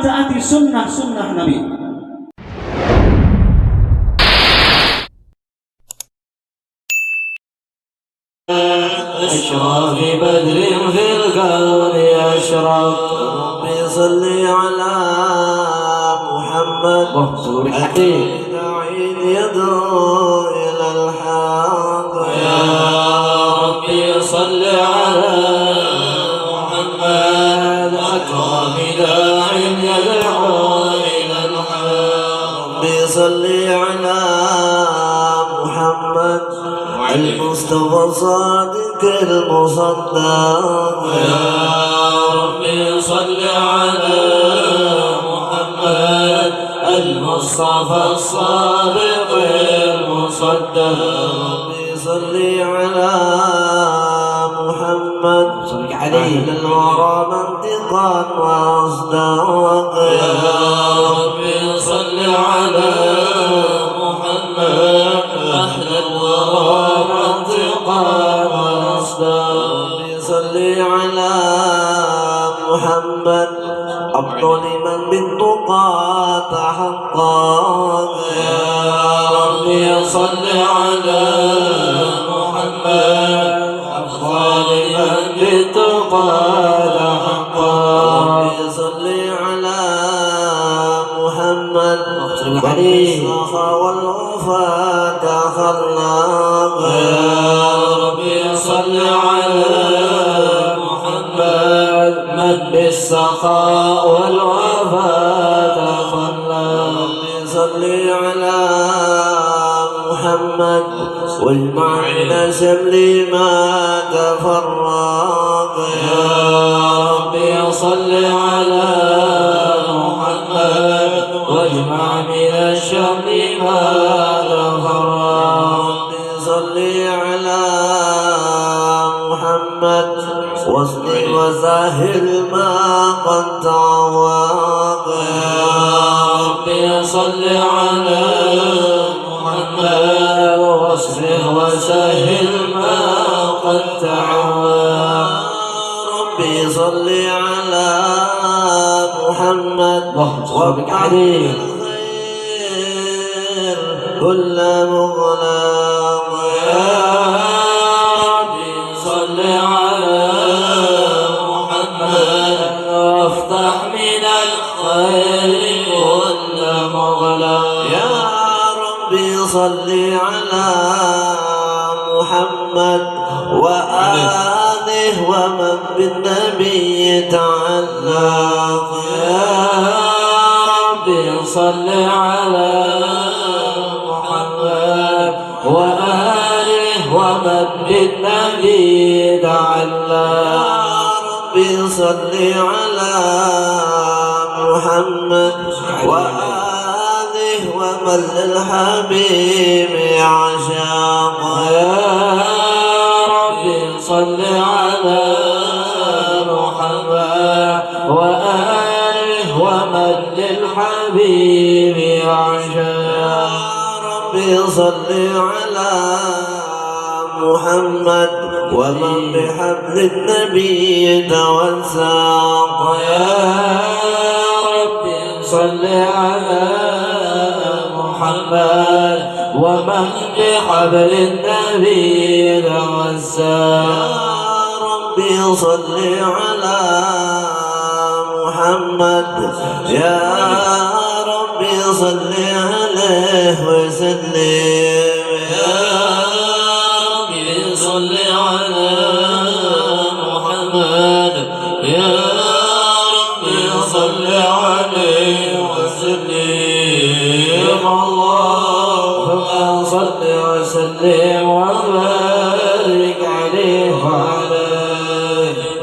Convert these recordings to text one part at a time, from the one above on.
mentaati sunnah-sunnah Nabi. أشرف بدر في الكون أشرف ربي صل على محمد داعين يدعو إلى الحق يا ربي صل على محمد أكرم داع يدعو إلى الحق ربي صل على محمد المصطفى الصادق المصدق يا ربي صل على محمد المصطفى الصادق المصدق ربي صل على محمد عليه الورى منطقا واصداق يا ربي صل على محمد أحلى الورى صل على محمد أفضل من بالتقى تحقق يا ربي صل على محمد أفضل من بالتقى تحقق صل على محمد بالصفا والوفاء تخلق يا ربي صل على محمد من بالسخاء والوفاء تخلق ربي صل على محمد واجمعنا شمل ما تفرق يا ربي صل على محمد واجمع من الشمل ما تفرق صل على محمد واصل وسهل ما قد تعوق يا ربي صل على محمد واصل وسهل ما قد تعوق ربي صل على محمد وابقى الخير كل مغلق يا ربي صل على محمد وافتح من الخير كل مغلق يا ربي صل على محمد وآله ومن بالنبي تعلق يا ربي صل على محمد وآله ومن بالنبي تعلق يا ربي صل على محمد وآله ومن للحبيب عشاق يا ربي صل على محمد وآله ومن للحبيب عشاق يا ربي صل على محمد ومن بحبل النبي توثق يا ربي صل على محمد ومن بحبل النبي توثق يا ربي صل على محمد يا ربي صل عليه وسلم يا ربي صل على محمد يا ربي صل عليه وسلم اللهم صل وسلم وبارك عليه وعلى آله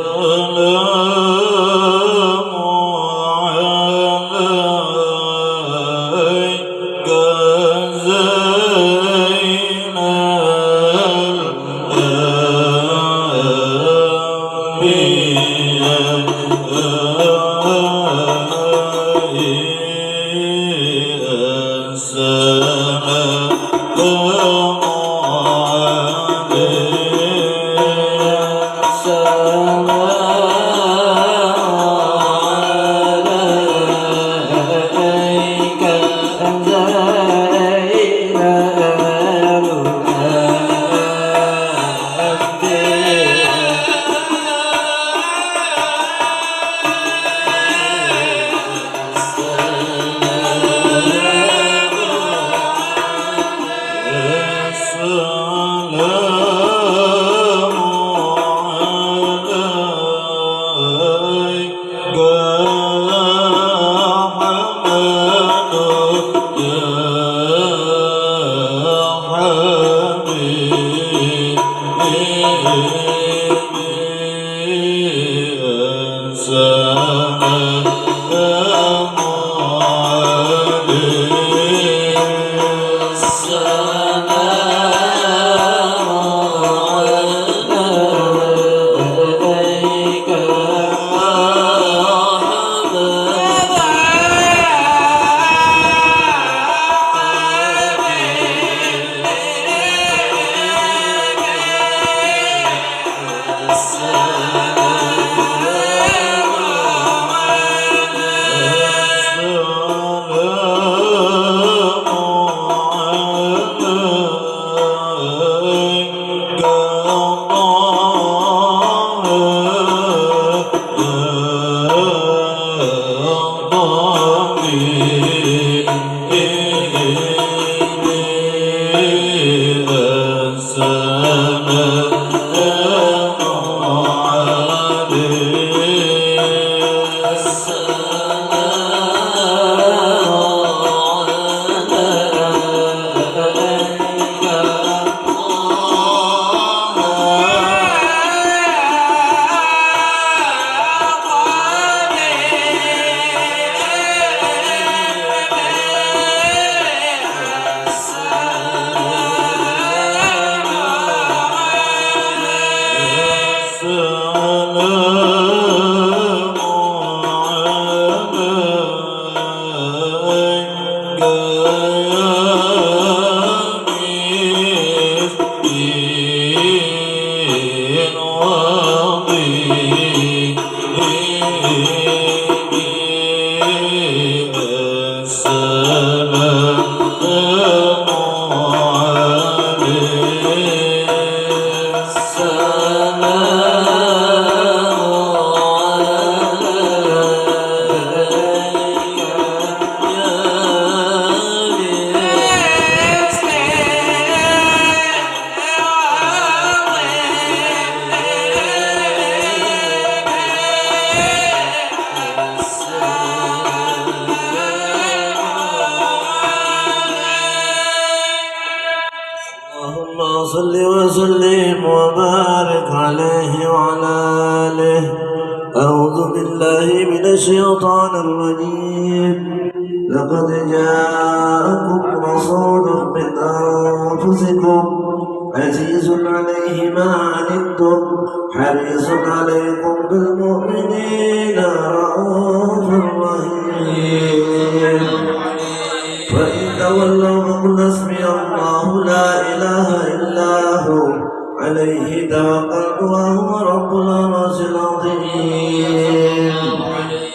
صل وسلم وبارك عليه وعلى آله. أعوذ بالله من الشيطان الرجيم. لقد جاءكم رسول من أنفسكم عزيز عليه ما عنتم حريص عليكم بالمؤمنين رؤوف رحيم. فإن تولوا فقل حسبي الله لا إله إلا هو عليه توكلت وهو رب العرش العظيم.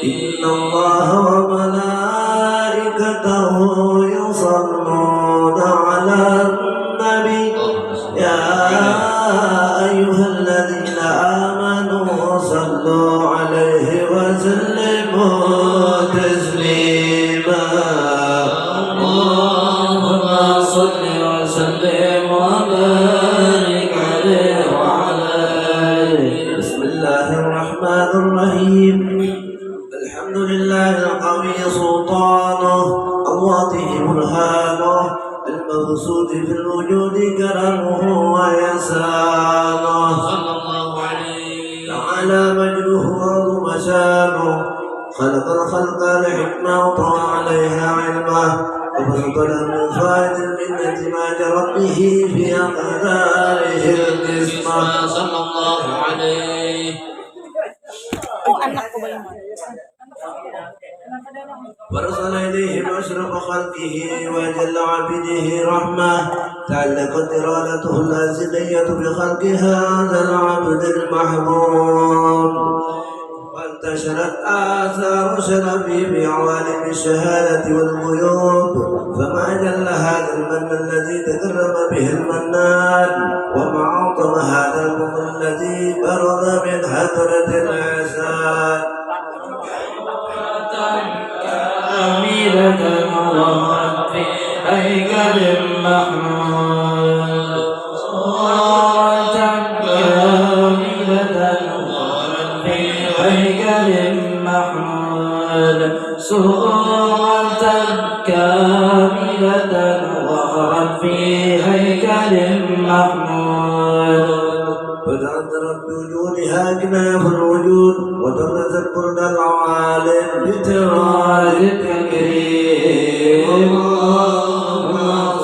إن الله وملائكته يصلون على النبي يا أيها الذين آمنوا صلوا عليه وسلموا تسليما. اللهم صل وسلم وبارك عليه وعلى آله. بسم الله الرحمن الرحيم. الحمد لله القوي سلطانه الواضح برهانه المبسوط في الوجود كرمه وإحسانه صلى الله عليه تعالى مجده وعظم شانه. خلق الخلق لحكمة وطوى عليها علمه وفضل من فائد المنة ما جرت به في أقداره القسمة صلى الله عليه. وارسل إليهم أشرف خلقه وجل عبده رحمة تعلقت إرادته الأزلية بخلق هذا العبد المحبوب وانتشرت آثار شرفه بعوالم الشهادة والغيوب. فما جل هذا المن الذي تكرم به المنان وما عظم هذا الفضل الذي برز من حضرة الإحسان. كاملة ورد في هيكل محمود صورة كاملة ورد في هيكل محمود صورة كاملة ورد في هيكل محمود. فتأثرت بوجودها كناف الوجود وتمست برد العوالم بتراد التكريم. اللهم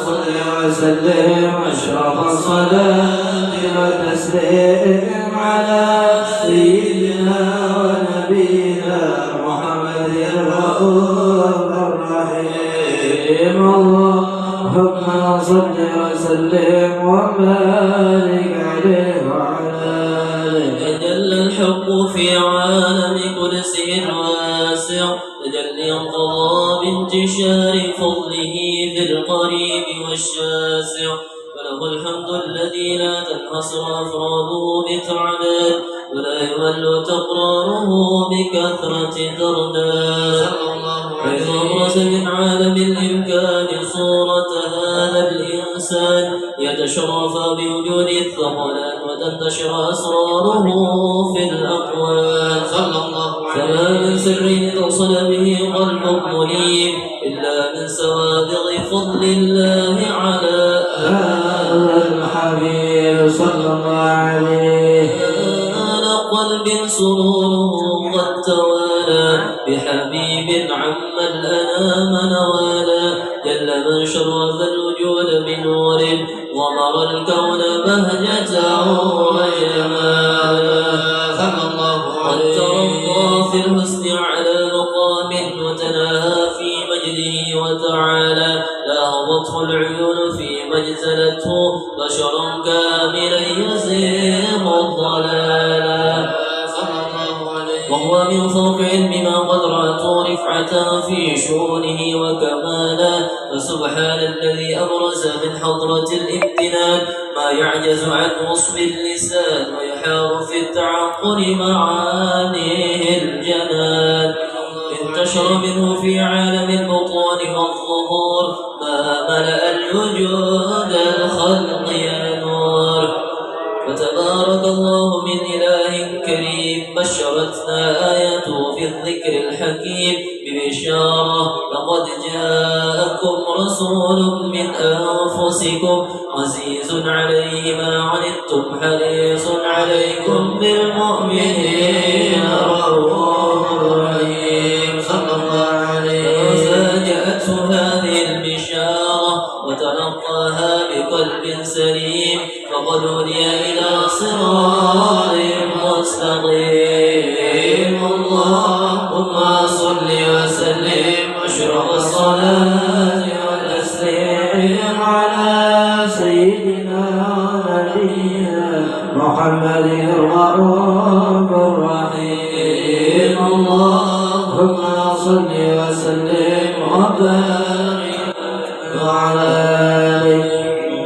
صل وسلم أشرف الصلاة والتسليم على سيدنا ونبينا محمد الرؤوف الرحيم. اللهم صل وسلم وبارك عليه وعلى آله. تجلى الحق في عالم كرسه الواسع تجلي انقضى بانتشار فضله في القريب والشاسع. وله الحمد الذي لا تنحصر أفراده بتعداد ولا يمل تقراره بكثرة ترداد. حيث أبرز من عالم الإمكان صورة هذا الإنسان يتشرف بوجود الثقلان وتنتشر أسراره في الأكوان. فما من سر توصل به قلب منيب إلا من سوابغ فضل الله على هذا الحبيب صلى الله عليه. على قلب سروره قد توالى بحبيب عم الأنام نوالا. جل من شرف الوجود بنور ومر الكون بهجة وجمالا. قد ترضى في الحسن على مقام وتناهى في مجده وتعالى. لاهضته العيون فيما اجتلته بشر كاملا يزيغ الضلالا. وهو من فوق علم ما قد رأته رفعة في شؤونه وكمالا. فسبحان الذي أبرز من حضرة الامتنان ما يعجز عن وصف اللسان ويحار في التعقل معانيه الجنان. انتشر منه في عالم البطون والظهور ما ملأ الوجود الخلق يا نور. فتبارك الله من إله كريم بشرتنا آياته في الذكر الحكيم ببشارة. لقد جاءكم رسول من أنفسكم عزيز عليه ما عنتم حريص عليكم بالمؤمنين رؤوف رحيم. صلى الله عليه. ففاجأته هذه البشارة وتلقاها بقلب سليم فقد هدي إلى صراط مستقيم. اللهم صل وسلم واشرف الصلاة والتسليم على سيدنا ونبينا محمد الرؤوف الرحيم. اللهم صل وسلم وبارك وعلى آله.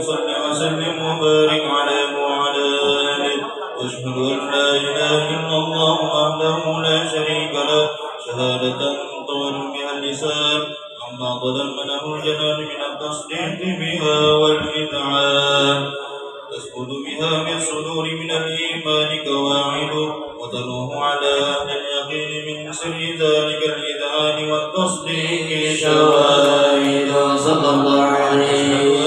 صل وسلم وبارك عليه وعلى آله. واشهد أن لا إله إلا الله وحده لا شريك له شهادة طول بها اللسان عما تضمنه الجنان من التصديق بها والإذعان. تسكن بها في الصدور من الإيمان قواعد وتنوه على أهل اليقين من سر ذلك الإذعان والتصديق شواهد. صلى الله عليه.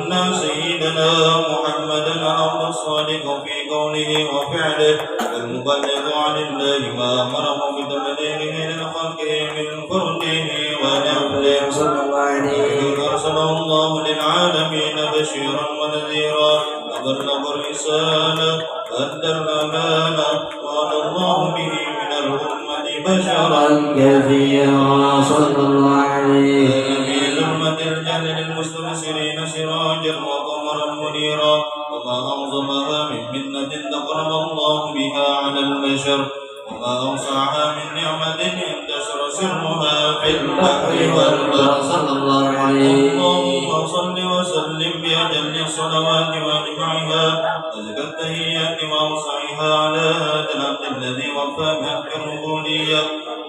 أن سيدنا محمدا عبد الصادق في قوله وفعله المبلغ عن الله ما أمره بتبليغه للخلق من فرده ونفله. صلى الله عليه. أرسله الله للعالمين بشيرا ونذيرا وبلغ الرسالة وأدى الأمانة وأتى الله به من الأمة بشرا كثيرا. صلى الله عليه. في ظلمة الجهل للمستبصرين سراجا وقمرا منيرا. وما أعظمها من منة تقرب الله بها على البشر وما أوسعها من نعمة ينتشر سرها في البحر والبر. صلى الله عليه. اللهم صل وسلم بأجل الصلوات وأجمعها وزكى التحيات وأوسعها على هذا العبد الذي وفى بحق الربوبية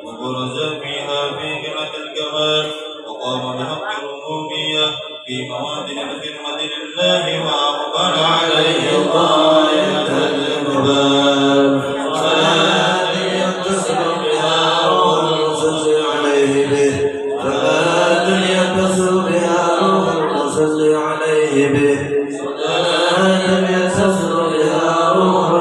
وبرز فيها في غنى الكمال وقام بحق الربوبية في مواطن الخدمة لله وأقبل عليه غاية الإقبال. صلاة يتصل بها روح المصلي عليه به. صلاة يتصل بها روح المصلي عليه به. صلاة يتصل بها روح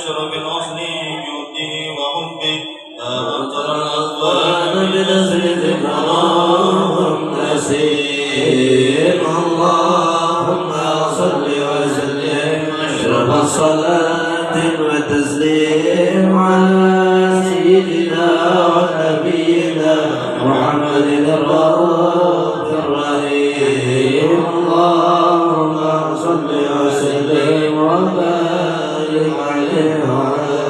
أشرف الأصل جوده وحبه أمطر الأكوان الأكوان بنزل ذكراهم نسيم اللهم صل وسلم أشرف الصلاة والتسليم على سيدنا ونبينا محمد الرؤوف الرحيم اللهم صل وسلم وبارك عليه وعلى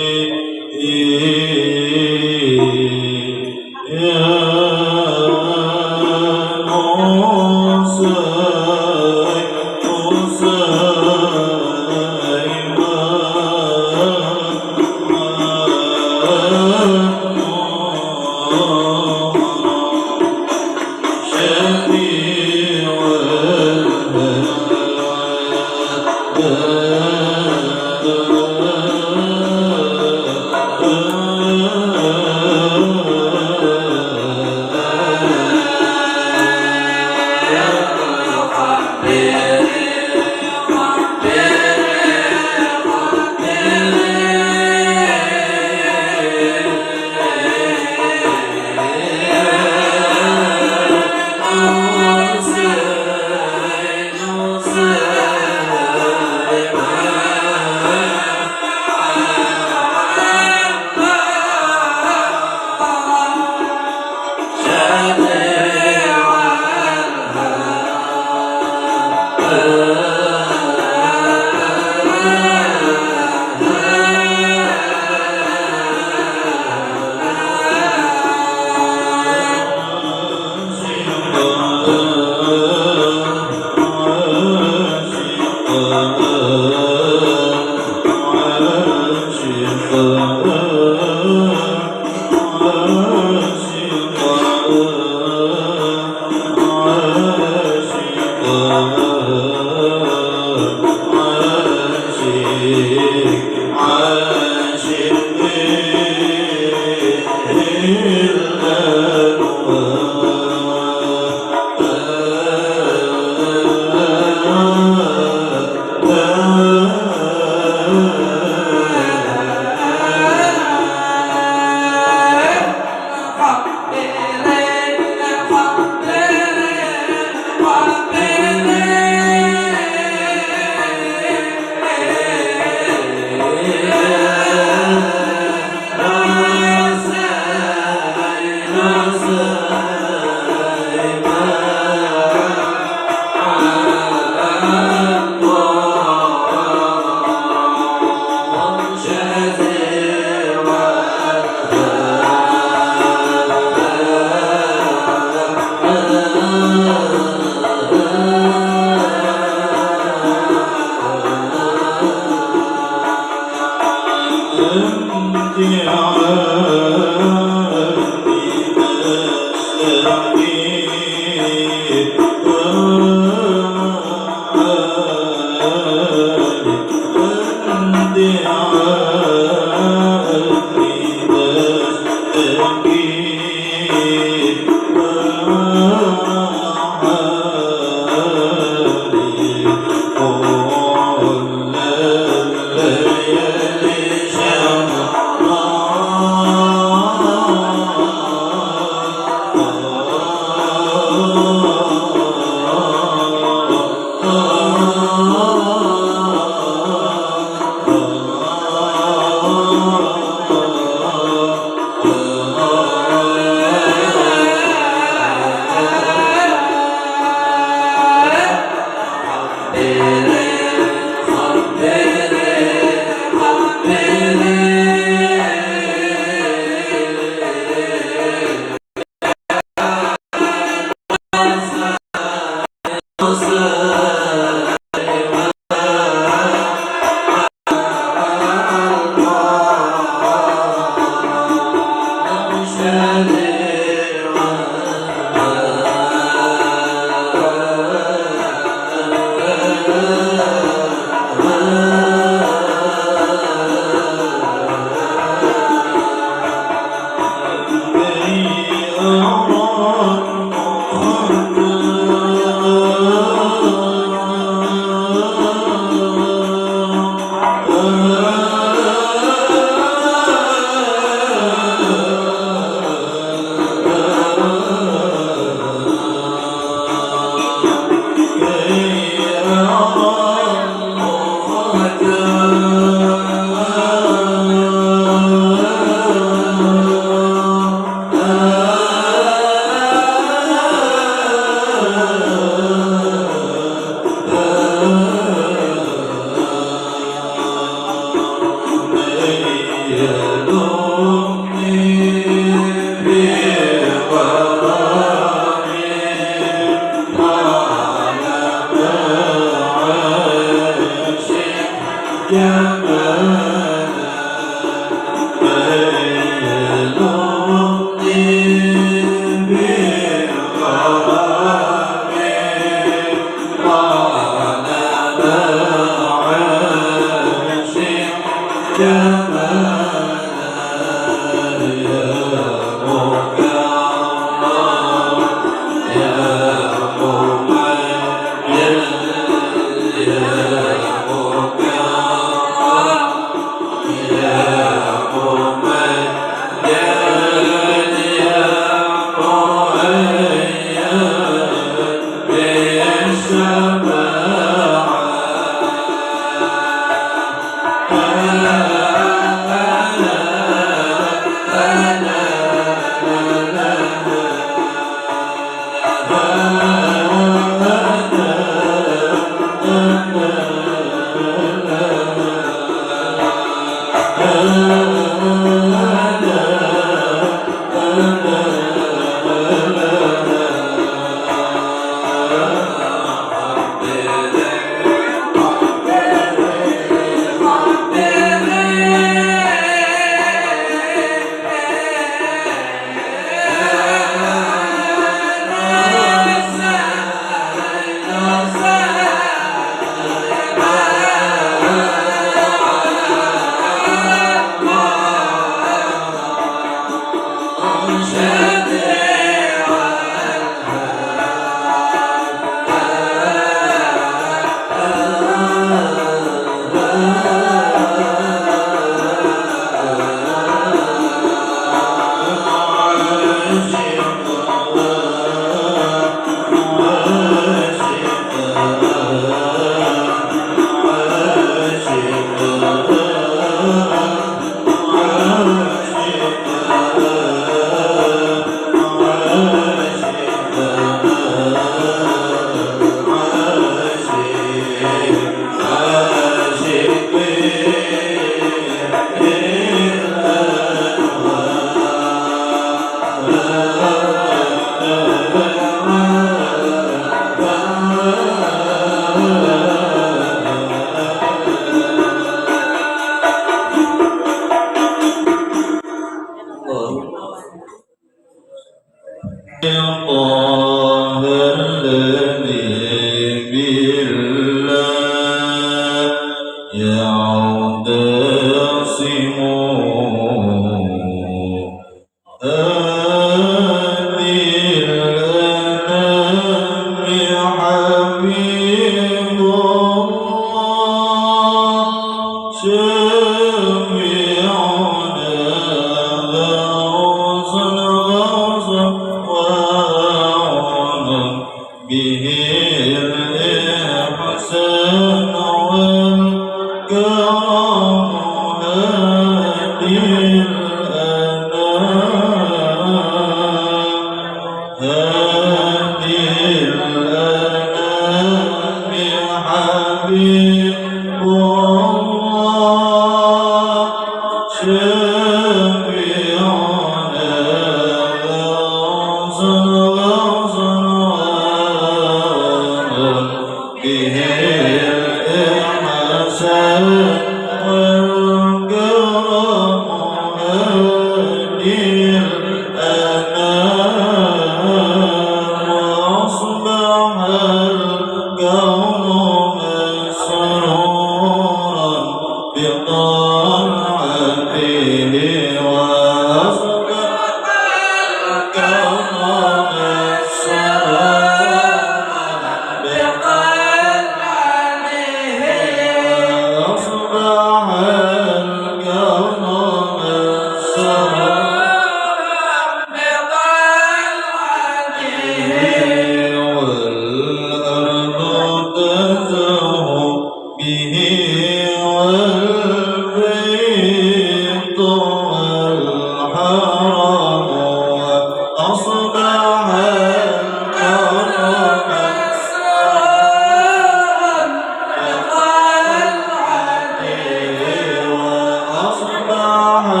أصبح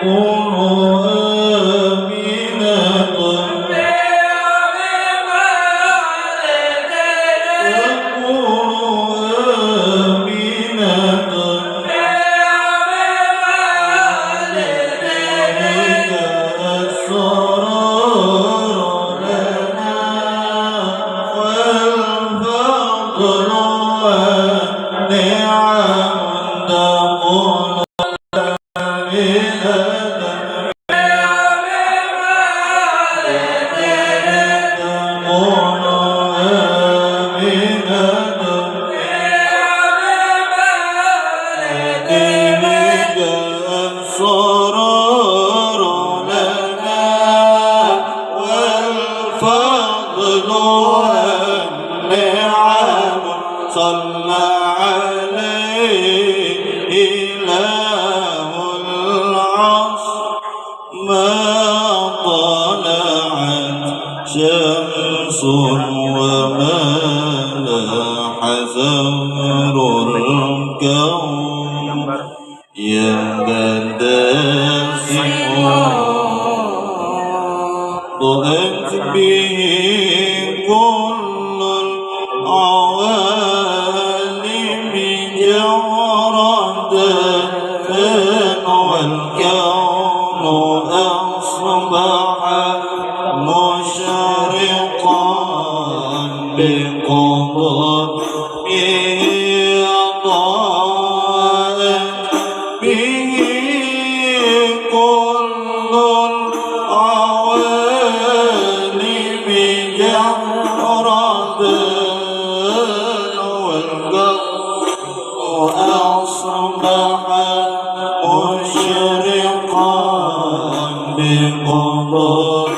خير مولود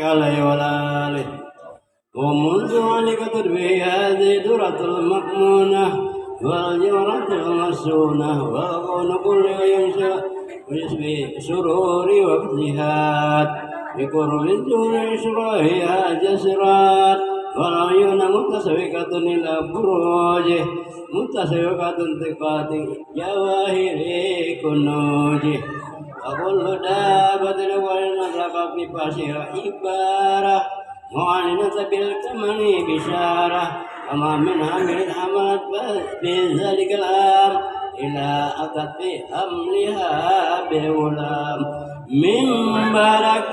عليه وعلى آله ومنذ ذلك تدبي هذه درة المأمونة والجمرة المسونة وقول كل ينشأ ويسبي سرور واجتهاد بقرب الدون إشراهها جسرات والعيون متسوقة إلى بروجه متسوقة ثقات جواهر كنوجه وكل دابة ولنطلق في بصيرة إبارة معلنة بالكمن بشارة وما من عمل حملت بذلك الأمر إلى أتت في حملها بغلام من برك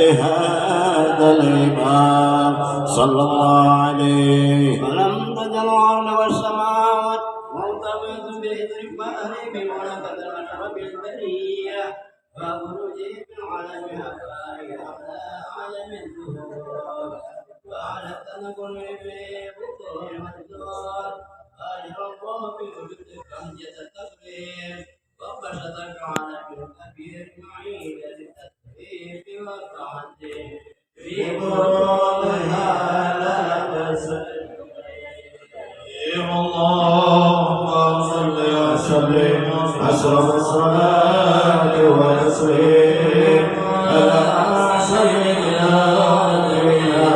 هذا الإمام صلى الله عليه ولم تجل الأرض والسماوات مرتبط بإذن البحر بملكة الأشرف البرية وخروجه من عالمها على عالم الظهور وعلى التنقل في بطون المجدور أجر الله في وجود بهجة التكريم وبسطك على الكبير معين للتكريم والتعظيم في قرونها لا تسلم اللهم صل وسلم أشرف الصلاة والتسليم على سيدنا ونبينا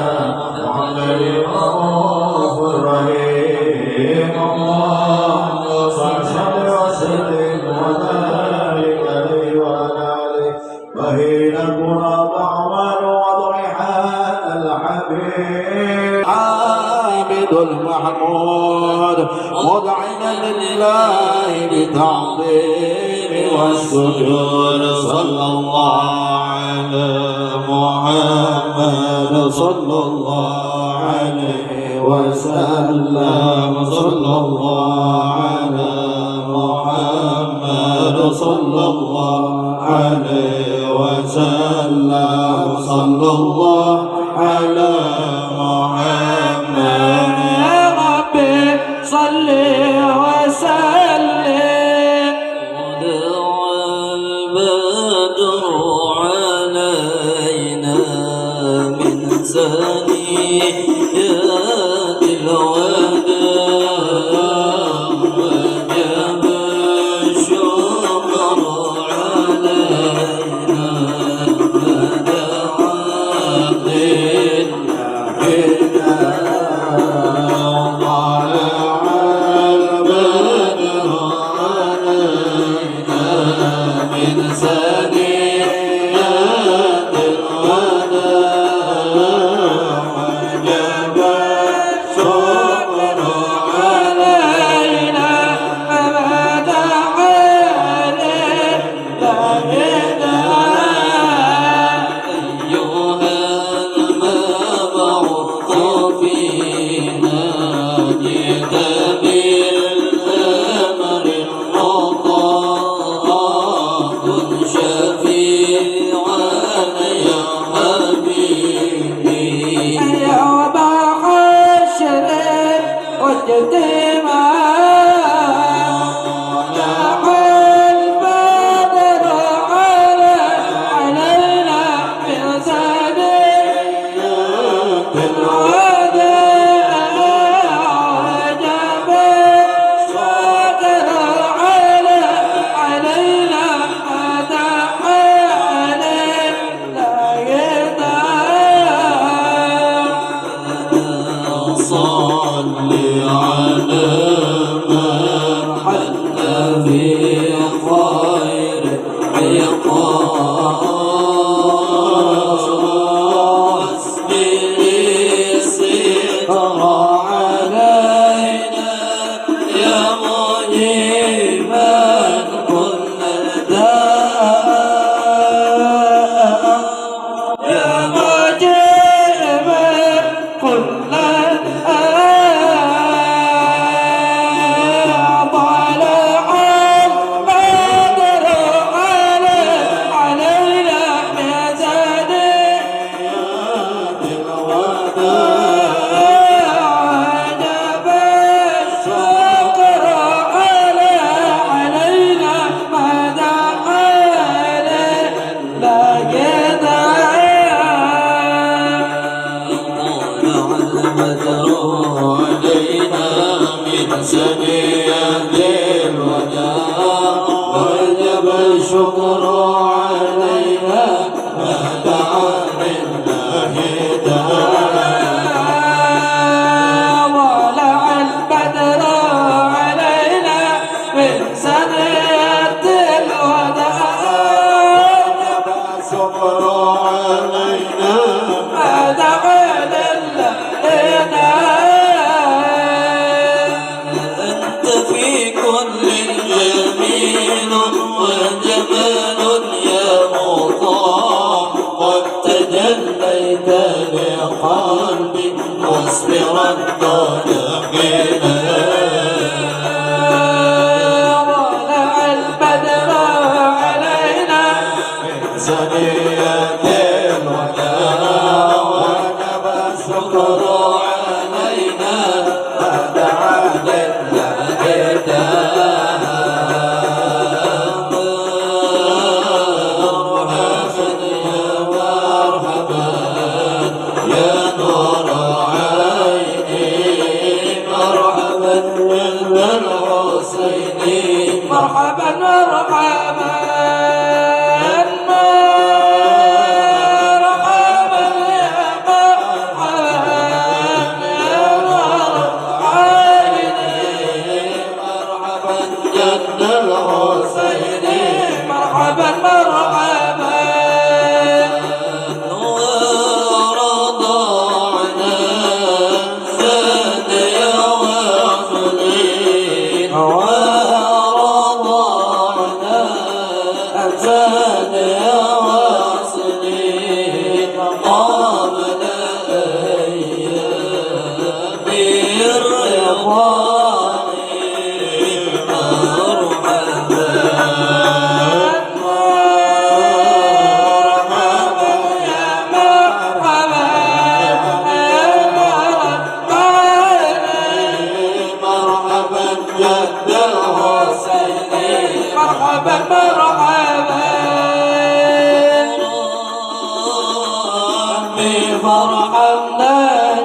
محمد الرؤوف الرحيم اللهم صل وسلم وبارك عليه وعلى آله وحين القرى طعما وضرحات الحبيب عابد المحمود مدعنا لله بتعظيم والسجود صلى الله على محمد صلى الله عليه وسلم صلى الله على محمد صلى الله عليه وسلم صلى الله على محمد يا ربي صل وسلم ودع البدر علينا من ثنيات الوداع وجب الشكر علينا وجدت ما الشكر علينا ما دعا لله داعي طلع البدر علينا من سنة الوداع الشكر علينا ما دعا لله أنت في كل جميل وجمال يا مطاع قد تجليت لقلبي واصبرا طالقنا طلع البدر علينا من سنية الوداع وجب الشكر علينا ما دعا مرحبا مرحبا مرحبا يا مرحبا يا مرحبا جد الحسين مرحبا مرحبا ورضعنا زاد يا واصلين ورضعنا زاد يا واصلين قبل أيام الرضوان مرحبا جد الحسين مرحبا مرحبا فرحمنا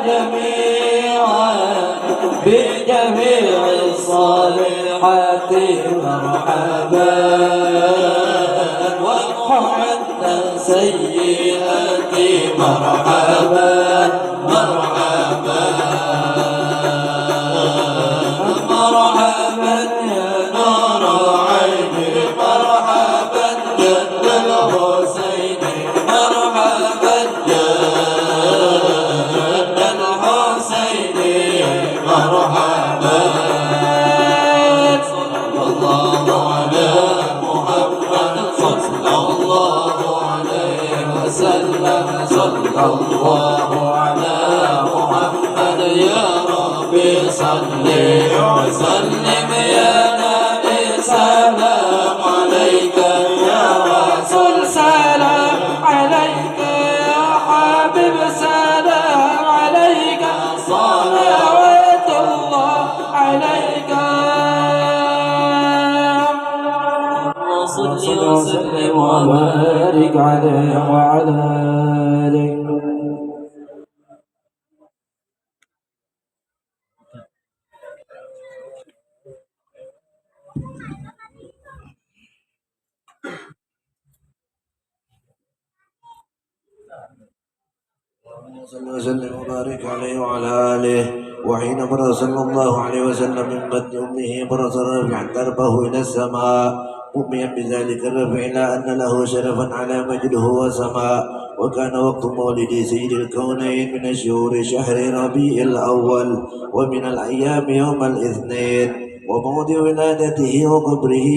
جميعا بجميع الصالحات مرحبا وارحمنا سيئات مرحبا مرحبا مرحبا يا نور عيني مرحبا جد الحسين مرحبا جد الحسين مرحبا صلى الله على محمد صلى الله عليه وسلم صلى الله على محمد يا ربي صل وسلم يا نبي سلام عليك يا رسول سلام عليك يا حبيب سلام عليك صلوات الله عليك صل وسلم وبارك عليه وعلى آله صلى وسلم وبارك عليه وعلى آله. وحين مر صلى الله عليه وسلم من بطن أمه برز رافعا دربه إلى السماء مؤمنا بذلك الرفع إلى أن له شرفا على مجده وسماء. وكان وقت مولد سيد الكونين من الشهور شهر ربيع الأول ومن الأيام يوم الاثنين وموضع ولادته وقبره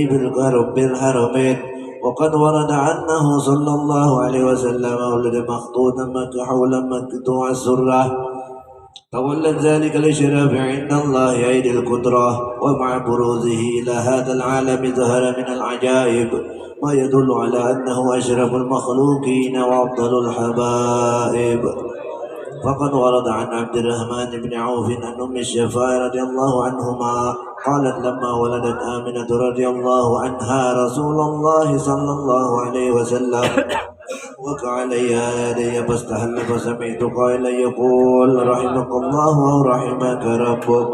بالحرمين. وقد ورد عنه صلى الله عليه وسلم ولد مخطوطا مكحولا مقطوع السرة تولد ذلك لشرف عند الله عيد القدرة. ومع بروزه إلى هذا العالم ظهر من العجائب ما يدل على أنه أشرف المخلوقين وأفضل الحبائب. فقد ورد عن عبد الرحمن بن عوف عن أم الشفاء رضي الله عنهما قالت لما ولدت آمنة رضي الله عنها رسول الله صلى الله عليه وسلم وقع علي يدي فاستهل فسمعت قائلا يقول رحمك الله أو رحمك ربك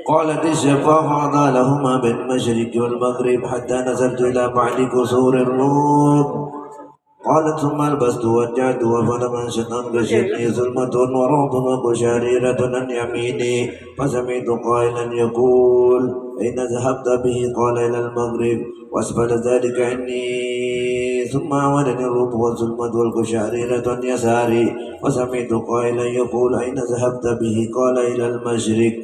قالت الشفاء فأعطى لهما بالمشرق والمغرب حتى نزلت إلى بعد كسور الروم. قالت ثم البست وجعت وفلم انشط غشتني ظلمة ورعب وقشعريرة عن يميني فسمعت قائلا يقول أين ذهبت به؟ قال إلى المغرب وأسفل ذلك عني. ثم عودني الرعب والظلمة والقشعريرة عن يساري وسمعت قائلا يقول أين ذهبت به؟ قال إلى المشرق.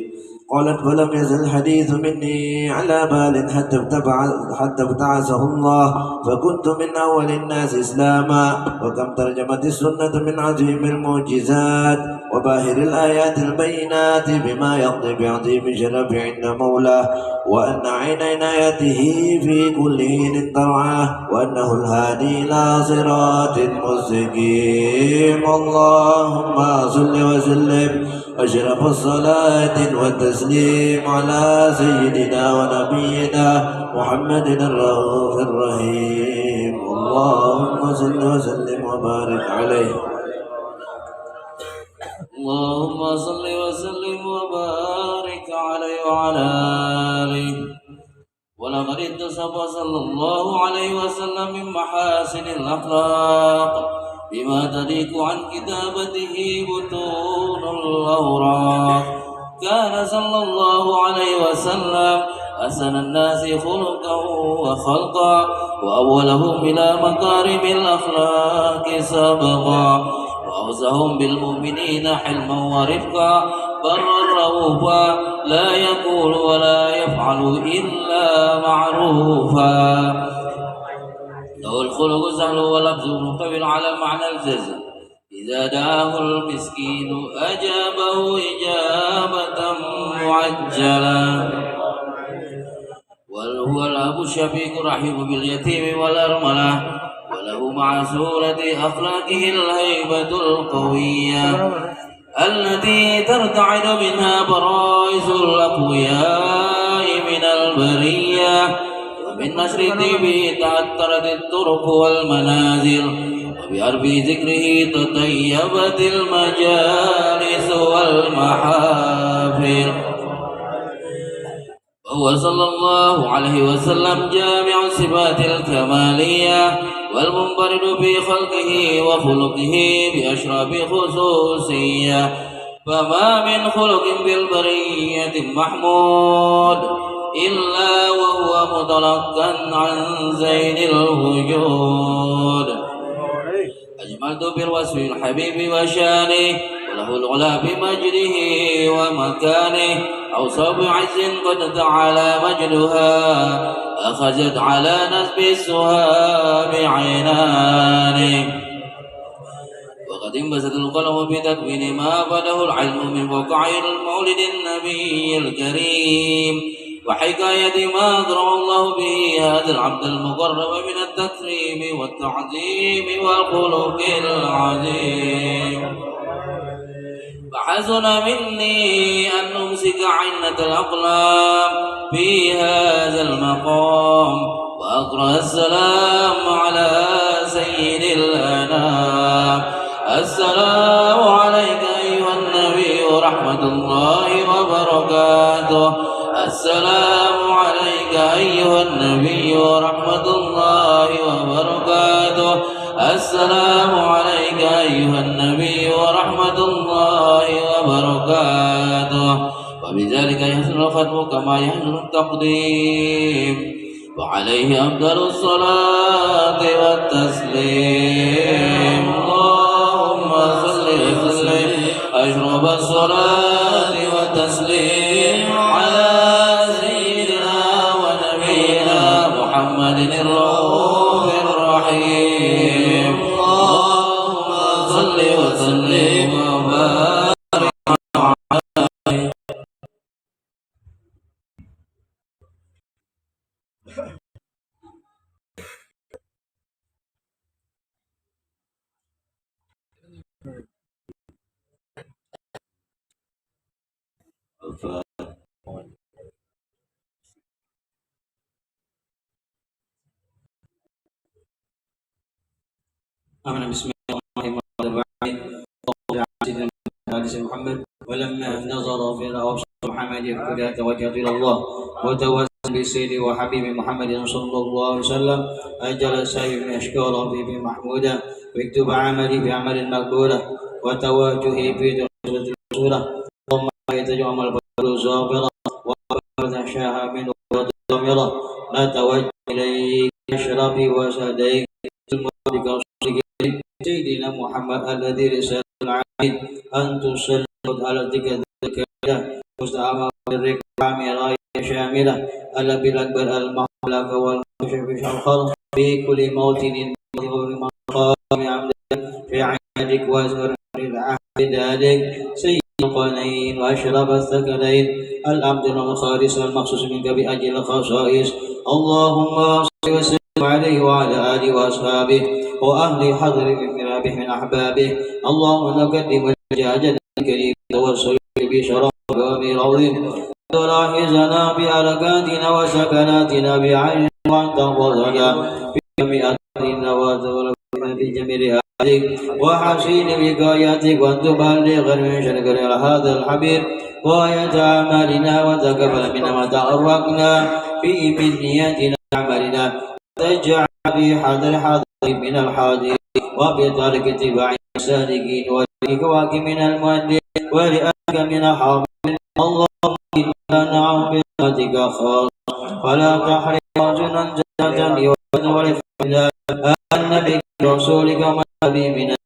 قالت فلم يزل الحديث مني على بال حتى ابتعثه الله فكنت من أول الناس إسلاما. وكم ترجمت السنة من عظيم المعجزات وباهر الآيات البينات بما يقضي بعظيم شرف عند مولاه وأن عين عنايته في كل حين ترعاه وأنه الهادي إلى صراط مستقيم. اللهم صل وسلم أشرف الصلاة والتسليم على سيدنا ونبينا محمد الرؤوف الرحيم. اللهم صل وسلم وبارك عليه. اللهم صل وسلم وبارك عليه وعلى آله. ولقد اتصف صلى الله عليه وسلم من محاسن الأخلاق بما تليق عن كتابته بطون الأوراق. كان صلى الله عليه وسلم أحسن الناس خلقا وخلقا وأولهم إلى مكارم الأخلاق سبقا وأوسهم بالمؤمنين حلما ورفقا برا رؤوفا لا يقول ولا يفعل إلا معروفا. له الخلق سهل ولفظ مقبل على معنى الجزم إذا دعاه المسكين أجابه إجابة معجلة. وهو الأب الشفيق الرحيم باليتيم والأرملة وله مع سورة أخلاقه الهيبة القوية التي ترتعد منها برائز الأقوياء من البرية. ومن نشر الطيب تعطرت الطرق والمنازل وبأرب ذكره تطيبت المجالس والمحافل. وهو صلى الله عليه وسلم جامع الصفات الكمالية والمنفرد في خلقه وخلقه بأشرف خصوصية. فما من خلق في البرية محمود إلا وهو متلقا عن زين الوجود. أجملت بالوصف الحبيب وشانه وله العلا بمجده ومكانه. أوصى بعز قد تعالى مجدها أخذت على نسب السهام عينانه. وقد انبسط القلم بتكوين ما فده العلم من وقع المولد النبي الكريم وحكاية ما أكرم الله به هذا العبد المقرب من التكريم والتعظيم والخلق العظيم. فحسن مني أن أمسك عنة الأقلام في هذا المقام وأقرأ السلام على سيد الأنام. السلام عليك أيها النبي ورحمة الله وبركاته. السلام عليك أيها النبي ورحمة الله وبركاته. السلام عليك أيها النبي ورحمة الله وبركاته. وبذلك يحسن الختم كما يحسن التقديم وعليه أفضل الصلاة والتسليم. اللهم صل وسلم أشرف الصلاة والتسليم على سيدنا ونبينا محمد الرؤوف الرحيم. اللهم صل وسلم وبارك عليه. Amin. Bismillahirrahmanirrahim. Allahumma salli ala sayyidina Muhammad ولما نظر في الأوصاف محمد كلها توجهت إلى الله وتوسل بسيدي وحبيبي محمد صلى الله عليه وسلم أجل سعي من أشكار في محمودا واكتب عملي بعمل مقبولة وتواجهي في درجة الرسولة اللهم يتجمع البدر زابرة وأبدا شاها من ضميرة نتوجه إليك أشرفي وسعديك المبارك سيدنا محمد الذي رسالة العالمين أن تصلي على ذكر مستعمل الركب راية شاملة على بالأكبر المحلق والمشفش الخلق في كل موطن مقام عمدك في عيادك وزر العهد ذلك سيد القنين وأشرف الثقلين العبد الخالص المخصوص منك بأجل الخصائص اللهم صل وسلم عليه وعلى آله وأصحابه وأهل حضر من من أحبابه اللهم نقدم الجاجة الكريم والصيد بشرف وأمير عظيم تلاحظنا بحركاتنا وسكناتنا بعين وأن تحفظنا في جميع أمرنا وتولنا في جميع هذه وحسين بقاياتك وأن تبلغ من شرك هذا الحبيب غاية أعمالنا وتقبل منا ما تأرقنا في من نياتنا أعمالنا تجعل في حضر من الحاضر وبطريق اتباع السالكين ولإكواك من المؤدين ولأك من حاضر اللهم إنا نعوذ برحمتك خاص فلا تحرم رجلا جنة ولفعلا النبي رسولك وحبيبنا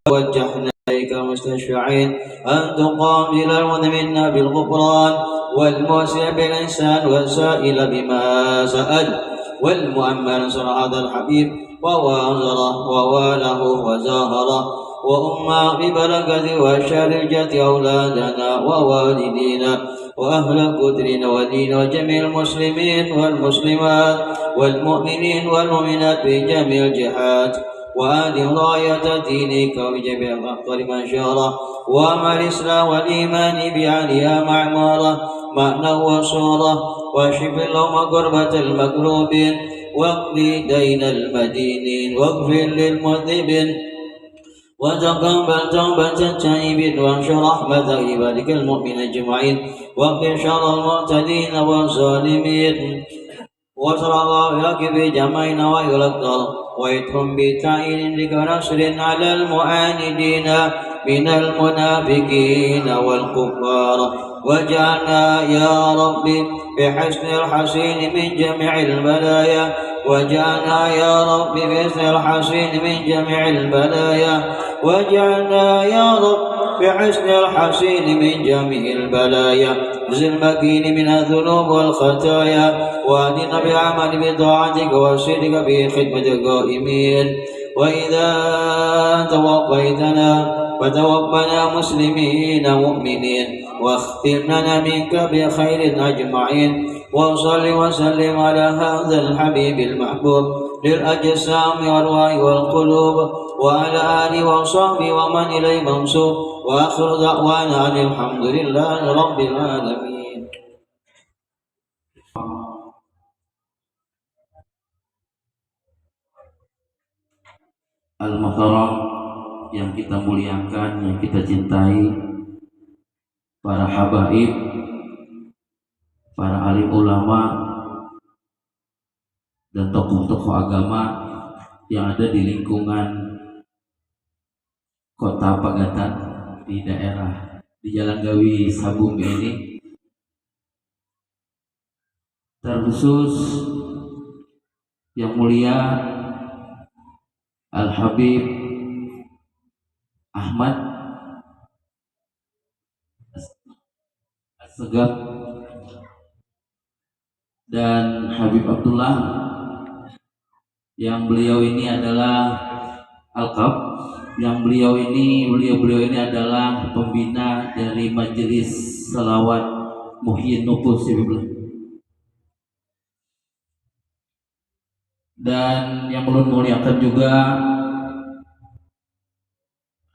ووجهنا إليك مستشفعين أن تقابل المذنبين بالغفران والموسع بالإحسان والسائل بما سأل والمؤمن صلى هذا الحبيب ووازره وواله وزاهره وأما ببركة وشرجة أولادنا ووالدينا وأهل قدرنا ودين وجميع المسلمين والمسلمات والمؤمنين والمؤمنات في جميع الجهات وآل راية دينك وجميع أفضل من شاره وأما الإسلام والإيمان بعليا معمارة معنى وصورة واشف اللهم قربة المكروبين واقضي دين المدينين واغفر للمذنبين وتقبل توبة التائبين وانشر رحمة عبادك المؤمنين أجمعين واغفر شر المعتدين والظالمين وصل الله في جميع نوايا الأقدار ويتهم بتعيين لك ونصر على المعاندين من المنافقين والكفار واجعلنا يا ربي بحسن الحسين من جميع البلايا واجعلنا يا رب بحسن الحسين من جميع البلايا واجعلنا يا رب بحسن الحسين من جميع البلايا زل المكين من الذنوب والخطايا واهدنا بعمل بطاعتك وصدق بخدمة القائمين وإذا توفيتنا فتوفنا مسلمين مؤمنين واختم لنا منك بخير أجمعين وصل وسلم على هذا الحبيب المحبوب للأجسام والأرواح والقلوب وعلى آله وصحبه ومن إليه منسوب وآخر دعوانا أن الحمد لله رب العالمين. Al-Muhtaram yang kita muliakan, yang kita cintai, para habaib, para alim ulama dan tokoh-tokoh agama yang ada di lingkungan Kota Pagatan di daerah di Jalan Gawi Sabung ini, terkhusus yang mulia Al-Habib Ahmad Segaf dan Habib Abdullah, yang beliau ini adalah Alqab, yang beliau ini adalah pembina dari Majelis Salawat Muhyin Nufus, dan yang belum muliakan juga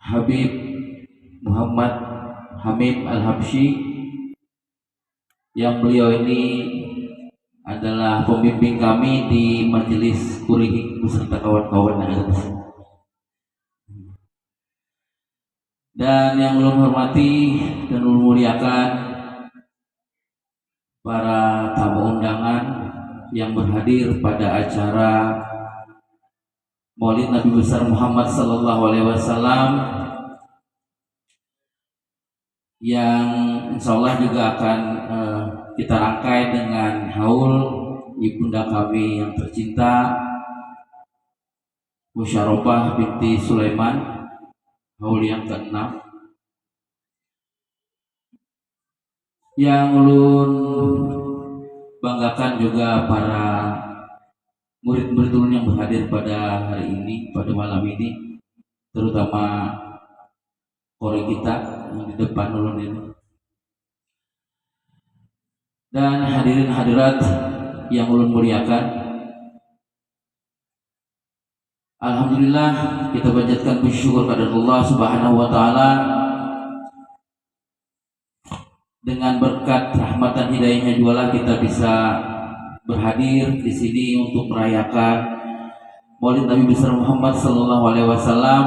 Habib Muhammad Hamid Al-Habsyi, yang beliau ini adalah pembimbing kami di Majelis Kurihik beserta kawan-kawan yang ada di sini. Dan yang ulun hormati dan ulun muliakan para tamu undangan yang berhadir pada acara Maulid Nabi besar Muhammad sallallahu alaihi wasallam yang insyaallah juga akan kita rangkai dengan haul ibunda kami yang tercinta Musyarofah binti Sulaiman, haul yang ke-6 yang ulun banggakan juga para murid-murid ulun yang berhadir pada hari ini, pada malam ini, terutama kori kita yang di depan ulun ini. Dan hadirin hadirat yang ulun muliakan, alhamdulillah kita panjatkan bersyukur kepada Allah Subhanahu wa taala dengan berkat rahmatan hidayahnya jualah kita bisa berhadir di sini untuk merayakan Maulid Nabi besar Muhammad sallallahu alaihi wasallam,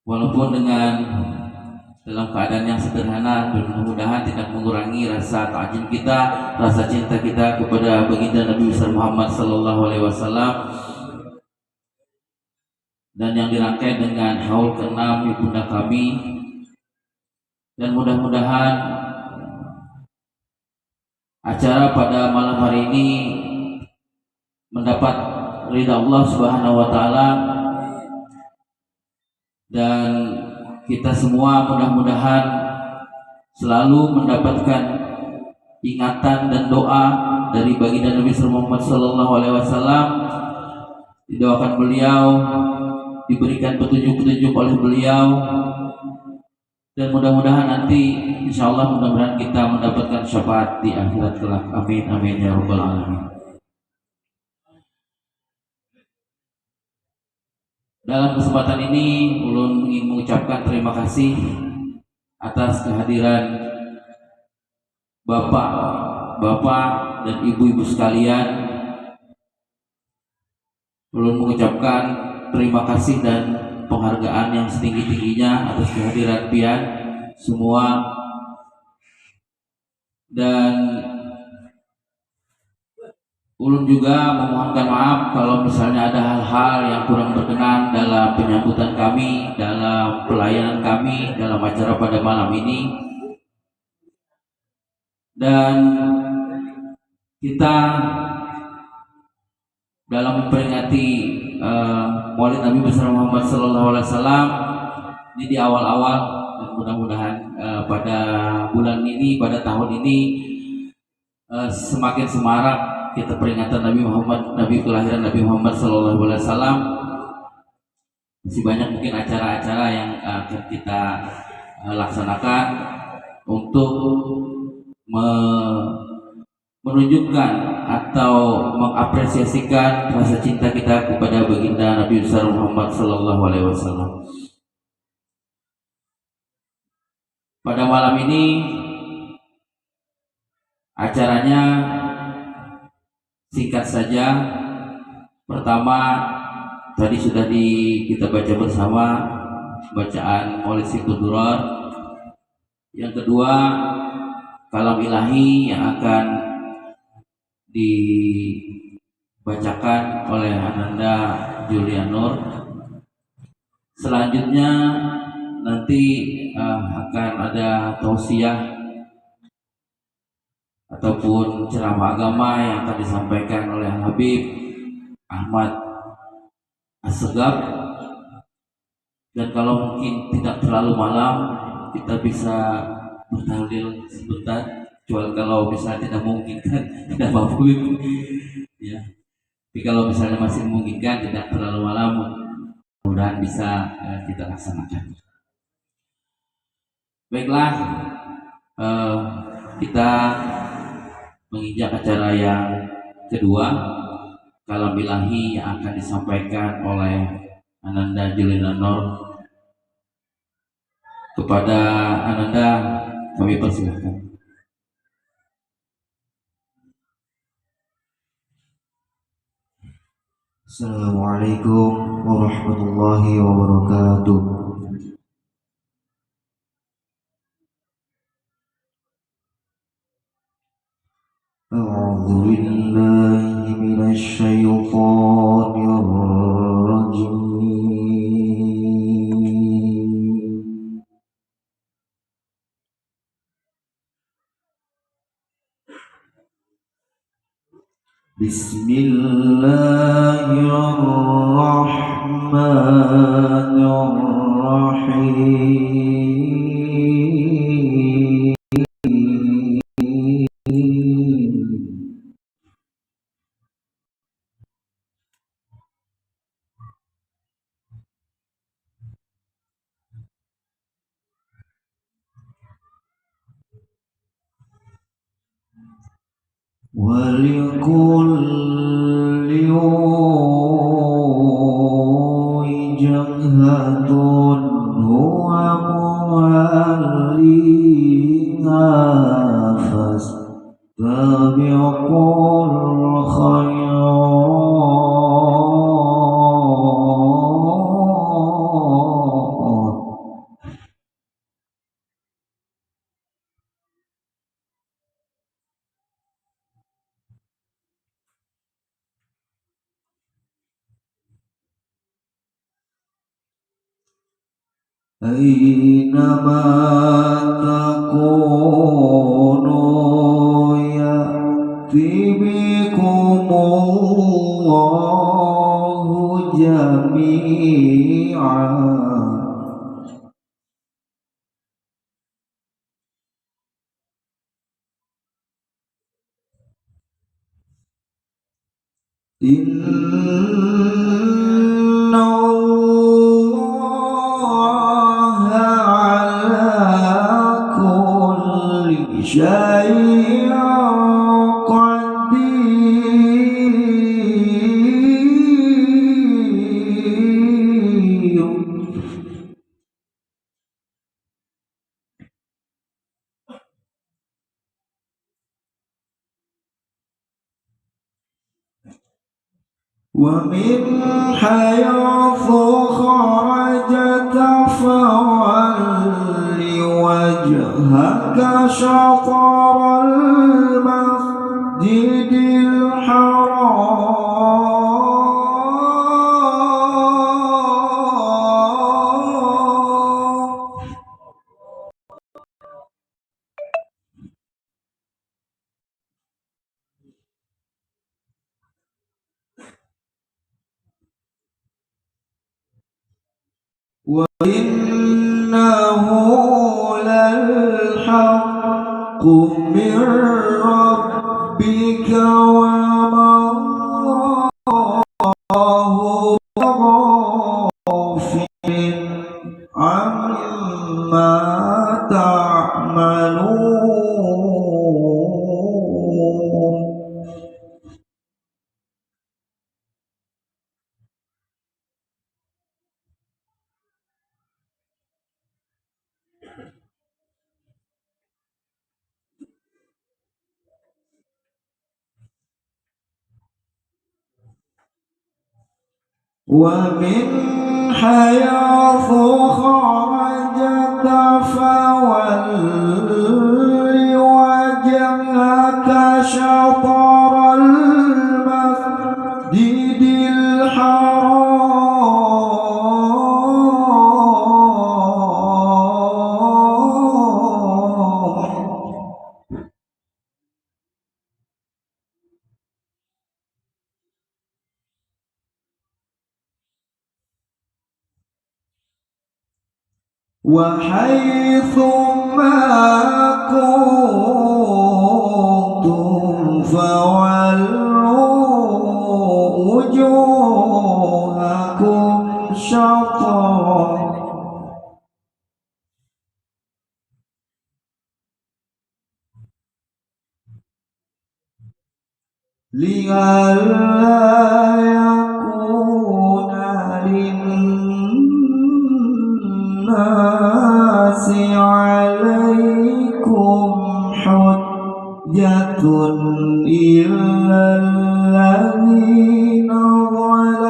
walaupun dengan dalam keadaan yang sederhana, dan mudah-mudahan tidak mengurangi rasa takjub kita, rasa cinta kita kepada baginda Nabi besar Muhammad sallallahu alaihi wasallam, dan yang dirangkai dengan haul ke-6 ibunda kami. Dan mudah-mudahan acara pada malam hari ini mendapat ridha Allah Subhanahu wa taala, dan kita semua mudah-mudahan selalu mendapatkan ingatan dan doa dari baginda Nabi Muhammad sallallahu alaihi wasallam. Didoakan beliau, diberikan petunjuk-petunjuk oleh beliau, dan mudah-mudahan nanti insyaallah mudah-mudahan kita mendapatkan syafaat di akhirat kelak. Amin amin ya rabbal alamin. Dalam kesempatan ini ulun ingin mengucapkan terima kasih atas kehadiran bapak dan ibu-ibu sekalian. Ulun mengucapkan terima kasih dan penghargaan yang setinggi-tingginya atas kehadiran pian semua, dan ulun juga memohonkan maaf kalau misalnya ada hal-hal yang kurang berkenan dalam penyambutan kami, dalam pelayanan kami, dalam acara pada malam ini. Dan kita dalam memperingati Maulid Nabi besar Muhammad sallallahu alaihi wasallam ini di awal-awal, dan mudah-mudahan pada bulan ini, pada tahun ini semakin semarak kita peringatan Nabi Muhammad, Nabi kelahiran Nabi Muhammad sallallahu alaihi wasallam. Masih banyak mungkin acara-acara yang akan kita laksanakan untuk menunjukkan atau mengapresiasikan rasa cinta kita kepada baginda Nabi besar Muhammad sallallahu alaihi wasallam. Pada malam ini acaranya singkat saja. Pertama, tadi sudah kita baca bersama bacaan Maulid Siqud-Durar. Yang kedua, kalam ilahi yang akan dibacakan oleh Ananda Julianur. Selanjutnya nanti akan ada tausiah ataupun ceramah agama yang akan disampaikan oleh Habib Ahmad Assegaf. Dan kalau mungkin tidak terlalu malam, kita bisa bertahlil sebentar, kecuali kalau misalnya tidak memungkinkan, tidak mampu ya. Tapi kalau misalnya masih memungkinkan, tidak terlalu malam, mudah-mudahan bisa kita laksanakan. Baiklah, kita menginjak acara yang kedua, kalam ilahi yang akan disampaikan oleh Ananda Julianur. Kepada Ananda kami persilahkan. Assalamualaikum warahmatullahi wabarakatuh. A'udzu billahi minasy syaithanir rajim. Bismillahirrahmanirrahim. ولكل وجهة هو موليها فاستبقوا الخيرات. أينما تكونوا يأتي بكم الله جميعا. إن الله على كل شيء قدير. ومن حيث خرجت فول وجهك شطر المسجد الحرام. وإنه للحق من ربك وما الله بغافل عما تعملون. ومن حيث خرجت فول وجهك شطر المسجد الحرام. وحيث ما كنتم فولوا وجوهكم شطره لئلا يكون للناس عليكم حجة إلا الذين ظلموا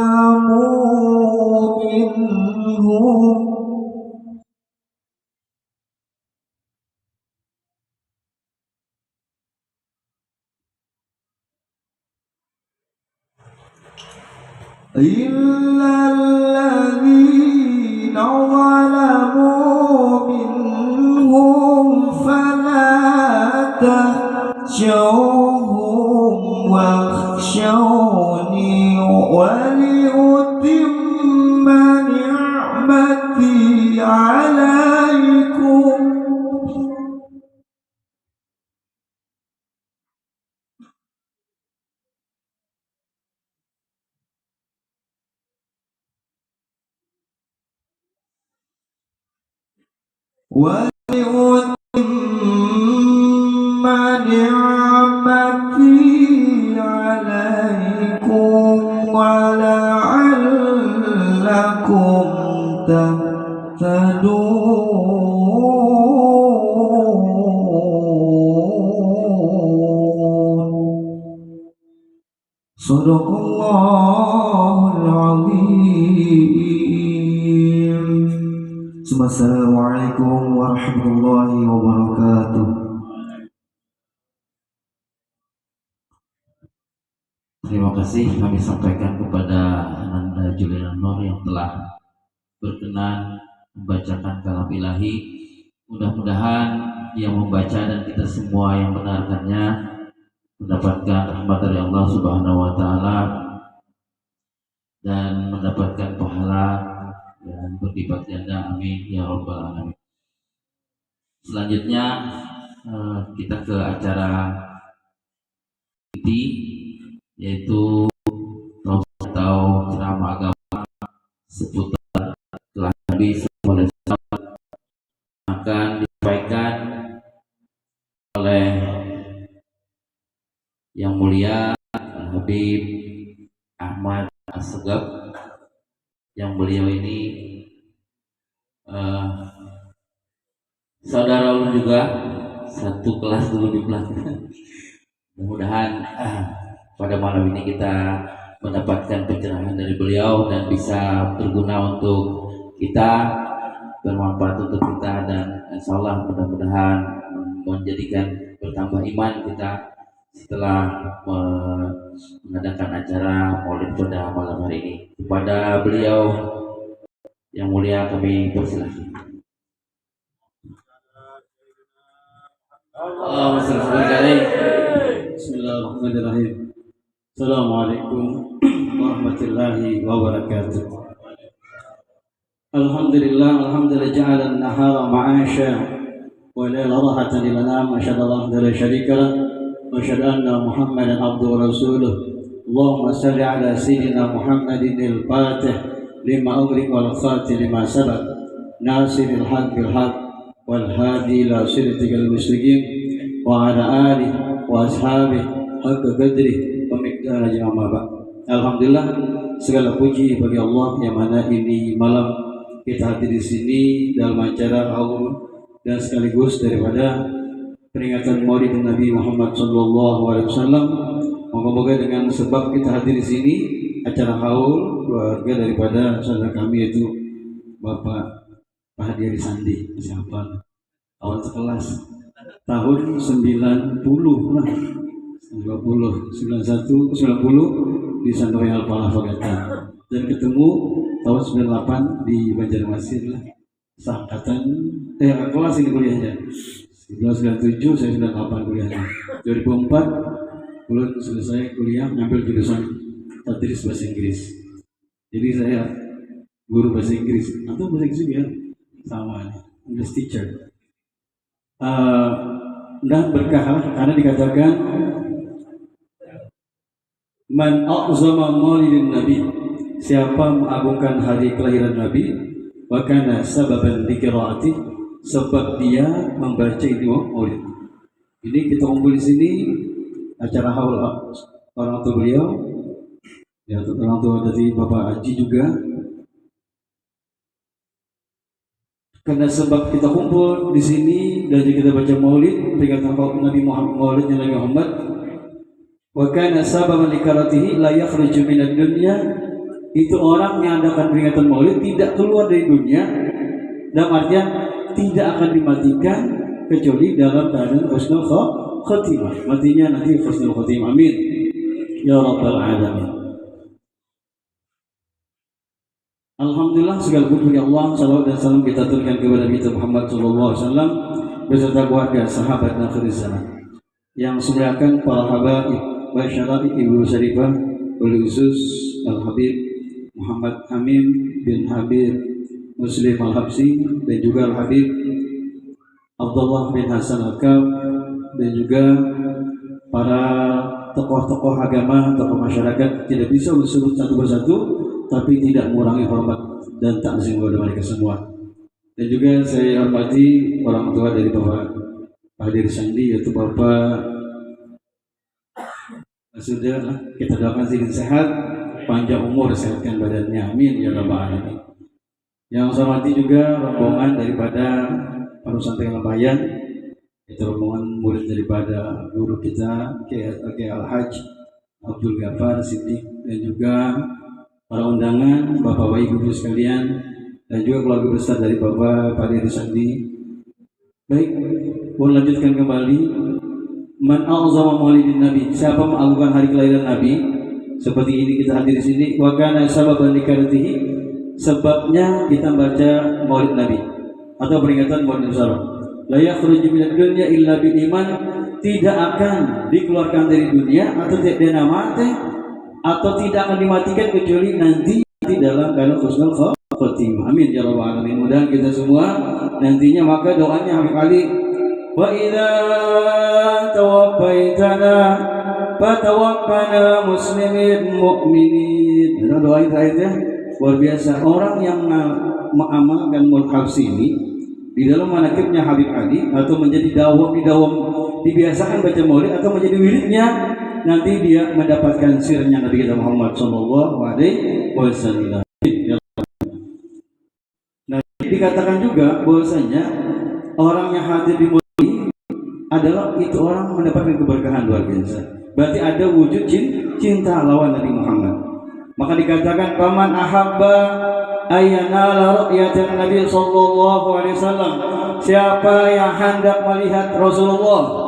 إلا الذين ظلموا منهم فلا تخشوهم واخشوني ولأتم نعمتي عليكم ولأتم نعمتي عليكم ولعلكم تهتدون صدق الله العظيم. Assalamualaikum warahmatullahi wabarakatuh. Terima kasih kami sampaikan kepada Ananda Julian Nur yang telah berkenan membacakan kalam ilahi. Mudah-mudahan yang membaca dan kita semua yang mendengarkannya mendapatkan rahmat dari Allah Subhanahu wa taala dan mendapatkan pahala dan berlipat ganda, amin ya rabbal alamin. Selanjutnya kita ke acara inti, yaitu atau ceramah agama seputar telah Nabi sallallahu alaihi wasallam akan disampaikan oleh yang mulia Habib Ahmad Assegaf, yang beliau ini saudara ulun juga, satu kelas dulu di belakang. Mudah-mudahan pada malam ini kita mendapatkan pencerahan dari beliau dan bisa berguna untuk kita, bermanfaat untuk kita, dan insya Allah mudah-mudahan menjadikan bertambah iman kita setelah mengadakan acara maulid pada malam hari ini. Kepada beliau yang mulia kami persilahkan. Bismillahirrahmanirrahim. Assalamualaikum warahmatullahi wabarakatuh. Alhamdulillah ja'ala an-nahara ma'asha wa laila rahatan lil anam. Asyhadu an la syarika lah wa asyhadu anna Muhammadan abduhu wa rasuluh. Allahumma salli ala sayyidina Muhammadin al-Fatih lima ughliq wal khatib lima sabaq nasiril haqq bil haqq wal hadi ila siratikal mustaqim wa ala alihi wa ashabihi haqqa qadri wa miqdara jamma. Alhamdulillah, segala puji bagi Allah yang mana ini malam kita hadir di sini dalam acara haul dan sekaligus daripada peringatan Maulid Nabi Muhammad SAW. Moga-moga dengan sebab kita hadir di sini acara haul keluarga daripada saudara kami, yaitu Bapak Pak Hadi Sandi, siapa awal sekelas tahun 90 lah, 90 di Sandoy Al-Falah Fagatan, dan ketemu tahun 98 di Banjarmasin lah, seangkatan kelas ini kuliahnya 1997, saya 98 kuliahnya. 2004 belum selesai kuliah, ngambil jurusan tadris bahasa Inggris. Jadi saya guru bahasa Inggris atau bahasa Inggris ya, sama English teacher. Dan berkah karena dikatakan man a'zama maulidin nabi, siapa mengagungkan hari kelahiran Nabi, wa kana sababan liqiraati, sebab dia membaca itu maulid. Ini kita kumpul di sini acara haul orang tua beliau, ya orang tua dari Bapak Haji juga. Karena sebab kita kumpul di sini dan juga kita baca maulid, peringatan Nabi Muhammad, maulidnya Nabi Muhammad. Wa kana sababan liqiraatihi la yakhruju minad dunya, itu orang yang adakan peringatan maulid tidak keluar dari dunia, dalam artian tidak akan dimatikan kecuali dalam keadaan husnul khatimah, matinya nanti husnul khatimah, amin ya rabbal alamin. Alhamdulillah segala puji bagi Allah, salawat dan salam kita aturkan kepada Nabi Muhammad SAW beserta keluarga sahabat akhir zaman yang semuliakan para habaib wa syara'i ibu syarifah wali khusus Al Habib Muhammad Amin bin Habib Muslim Al Habsi dan juga Al Habib Abdullah bin Hasan Al Kab dan juga para tokoh-tokoh agama, tokoh masyarakat tidak bisa disebut satu persatu, tapi tidak mengurangi hormat dan takzim kepada mereka semua. Dan juga saya hormati orang tua dari Bapak Hadir Sandi, yaitu Bapak sudah kita doakan sedikit sehat, panjang umur, sehatkan badannya, amin ya rabbal alamin. Yang saya hormati juga rombongan daripada Pesantren Labayan, itu rombongan murid daripada guru kita Kiai Al-Hajj Abdul Ghafar Siddiq, dan juga para undangan, Bapak Ibu sekalian, dan juga keluarga besar dari Bapak Hadir Sandi. Baik, mau lanjutkan kembali. Man a'zama maulidin Nabi, siapa mengagunkan hari kelahiran Nabi? Seperti ini kita hadir di sini. Wa kana sababan likaratihi, sebabnya kita baca Maulid Nabi atau peringatan Maulid Nabi. La yakhruju minad dunya illa bil iman, tidak akan dikeluarkan dari dunia atau tidak mati atau tidak akan dimatikan kecuali nanti dalam keadaan husnul khotimah. Amin ya rabbal alamin. Mudah kita semua nantinya, maka doanya Habib Ali, wa idza tawaffaitana fatawaffana muslimin mu'minin. Doa terakhirnya luar biasa. Orang yang mengamalkan Maulid Habsi ini di dalam manakibnya Habib Ali atau menjadi dawam dibiasakan baca Maulid atau menjadi wiridnya, nanti dia mendapatkan sirnya Nabi kita Muhammad sallallahu alaihi wasallam. Nah, dikatakan juga bahwasanya orang yang hadir di Maulid adalah itu orang mendapatkan keberkahan luar biasa. Berarti ada wujud cinta lawan Nabi Muhammad. Maka dikatakan paman ahabba ayyana ru'yatan Nabi sallallahu alaihi wasallam, siapa yang hendak melihat Rasulullah.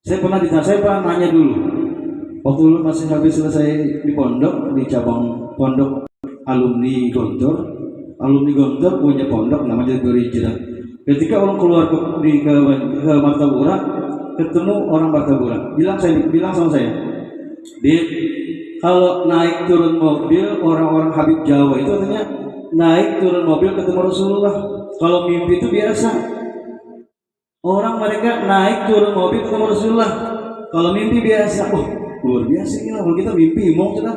Saya pernah nanya dulu, waktu dulu masih habis selesai di pondok, di cabang pondok alumni Gontor punya pondok namanya Darul Hijrah. Ketika orang keluar ke Martapura, ketemu orang Martapura, bilang sama saya, Dit, kalau naik turun mobil orang-orang Habib Jawa itu artinya naik turun mobil ketemu Rasulullah. Kalau mimpi itu biasa, orang mereka naik turun mobil ketemu Rasulullah. Kalau mimpi biasa, luar biasa ini. Kalau kita mimpi, mau kita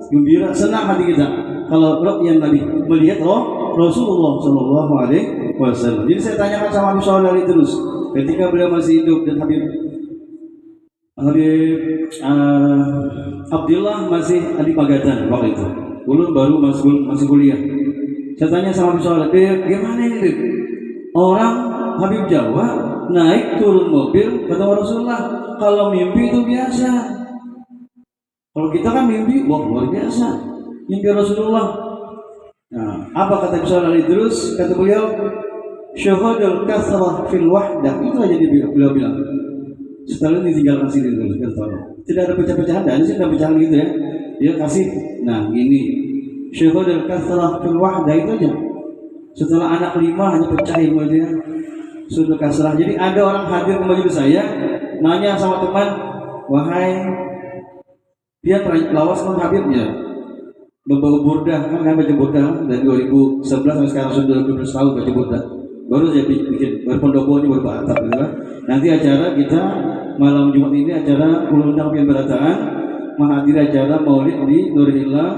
gembira, senang hati kita. Kalau yang Nabi melihat Rasulullah Shallallahu Alaihi Wasallam. Jadi saya tanyakan sama Habib Saudari terus, ketika beliau masih hidup dan Habib Abdullah masih di Pagatan waktu itu, baru masih kuliah. Saya tanya sama Habib Saudari, gimana ini? Orang Habib Jawa naik turun mobil ketemu Rasulullah. Kalau mimpi itu biasa. Kalau kita kan mimpi, luar biasa. Mimpi Rasulullah. Nah, apa kata Habib terus? Kata beliau, syuhudul kasrah fil wahdah. Itu aja beliau bilang. Setelah ini tinggalkan sini dulu. Tidak ada pecah-pecahan, ada sih ada pecahan gitu ya. Dia kasih, nah ini syuhudul kasrah fil wahdah itu aja. Setelah anak 5 hanya pecah ilmu dia. Sudah kasrah. Jadi ada orang hadir ke majelis saya, nanya sama teman, wahai, dia lawas kan Habibnya, baca burdah kan baca burdah dari 2011 sampai sekarang sudah 12 tahun baca burdah. Baru saya bikin berpondok-pondok baru batap gitu kan. Nanti acara kita malam Jumat ini acara undang pemberataan menghadiri acara Maulid di Nur Hilal.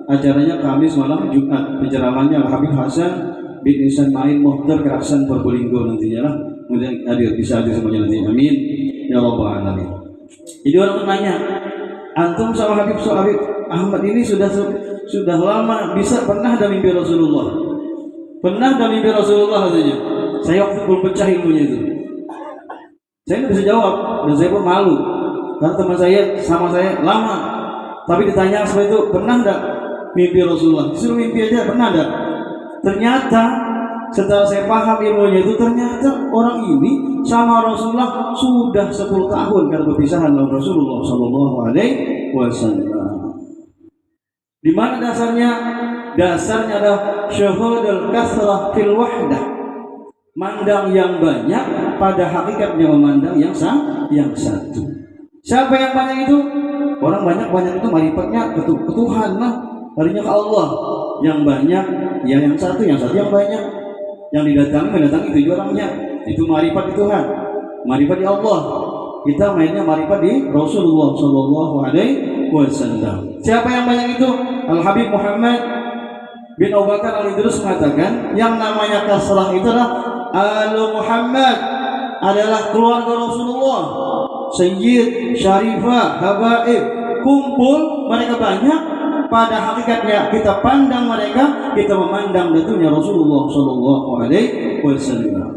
Acaranya Kamis malam, Jumat penceramahnya Habib Hasan bin Ismail Muhtar Kerasan Probolinggo nantinya lah. Kemudian bisa hadir semuanya nanti. Amin ya rabbal alamin. Jadi orang menanya, antum sama Habib Ahmad ini sudah lama pernah ada mimpi Rasulullah? Pernah ada mimpi Rasulullah katanya. Saya waktu belum pecah ilmunya itu. Saya tidak bisa jawab dan saya pun malu. Karena teman saya sama saya lama. Tapi ditanya seperti itu, pernah enggak mimpi Rasulullah? Disuruh mimpi aja, pernah enggak? Ternyata setelah saya paham ilmunya itu, ternyata orang ini sama Rasulullah sudah 10 tahun karena perpisahan dengan Rasulullah Sallallahu Alaihi Wasallam. Di mana dasarnya? Dasarnya adalah syuhudul kasrah fil wahdah. Mandang yang banyak pada hakikatnya memandang yang satu. Siapa yang banyak itu? Orang banyak itu marifatnya ke Tuhan lah, larinya ke Allah. Yang banyak ya yang satu yang banyak. Yang mendatangi tujuh orangnya. Itu marifat di Tuhan, marifat di Allah. Kita mainnya marifat di Rasulullah Shallallahu Alaihi Wasallam. Siapa yang banyak itu? Al Habib Muhammad bin Abu Bakar Al Idrus mengatakan, yang namanya kasrah itu adalah Alu Muhammad, adalah keluarga Rasulullah, Sayyid, Syarifah, Habaib, kumpul mereka banyak. Pada hakikatnya kita pandang mereka, kita memandang datunya Rasulullah Shallallahu Alaihi Wasallam.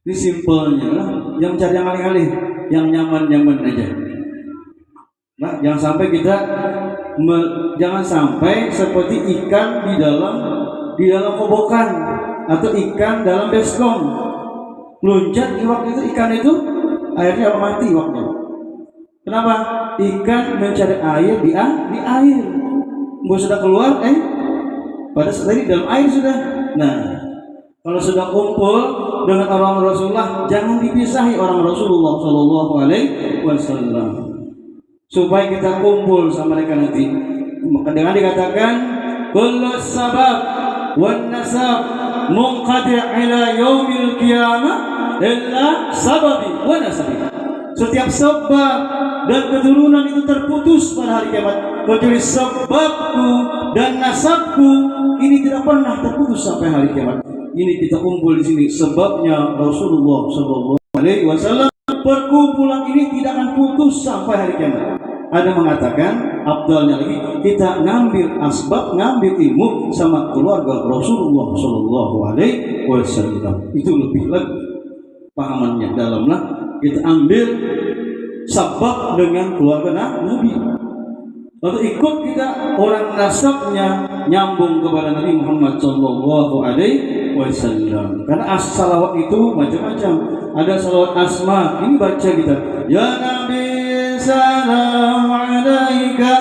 Ini simpelnya lah. Yang cari yang alih-alih, yang nyaman aja. Nah, jangan sampai kita jangan sampai seperti ikan di dalam kobokan atau ikan dalam baskom. Loncat iwak itu, ikan itu airnya mati iwaknya. Kenapa? Ikan mencari air di air. Mau sudah keluar, pada saat ini dalam air sudah. Nah, kalau sudah kumpul dengan orang Rasulullah, jangan dipisahi orang Rasulullah Shallallahu Alaihi Wasallam, supaya kita kumpul sama mereka nanti. Dengan dikatakan, kullu sabab wan nasab munqadi' ila yaumil qiyamah illa sababi wa nasabi. Setiap sebab dan keturunan itu terputus pada hari kiamat, kecuali sebabku dan nasabku ini tidak pernah terputus sampai hari kiamat. Ini kita kumpul di sini sebabnya Rasulullah Shallallahu Alaihi Wasallam. Perkumpulan ini tidak akan putus sampai hari kiamat. Ada mengatakan abdalnya lagi kita ngambil asbab, ngambil ilmu sama keluarga Rasulullah Shallallahu Alaihi Wasallam. Itu lebih pahamannya dalamlah. Kita ambil sebab dengan keluarga Nabi. Lalu ikut kita orang nasabnya nyambung kepada Nabi Muhammad Shallallahu Alaihi Wasallam. Karena salawat itu macam-macam. Ada salawat asma. Ini baca kita. Ya Nabi salam alaika,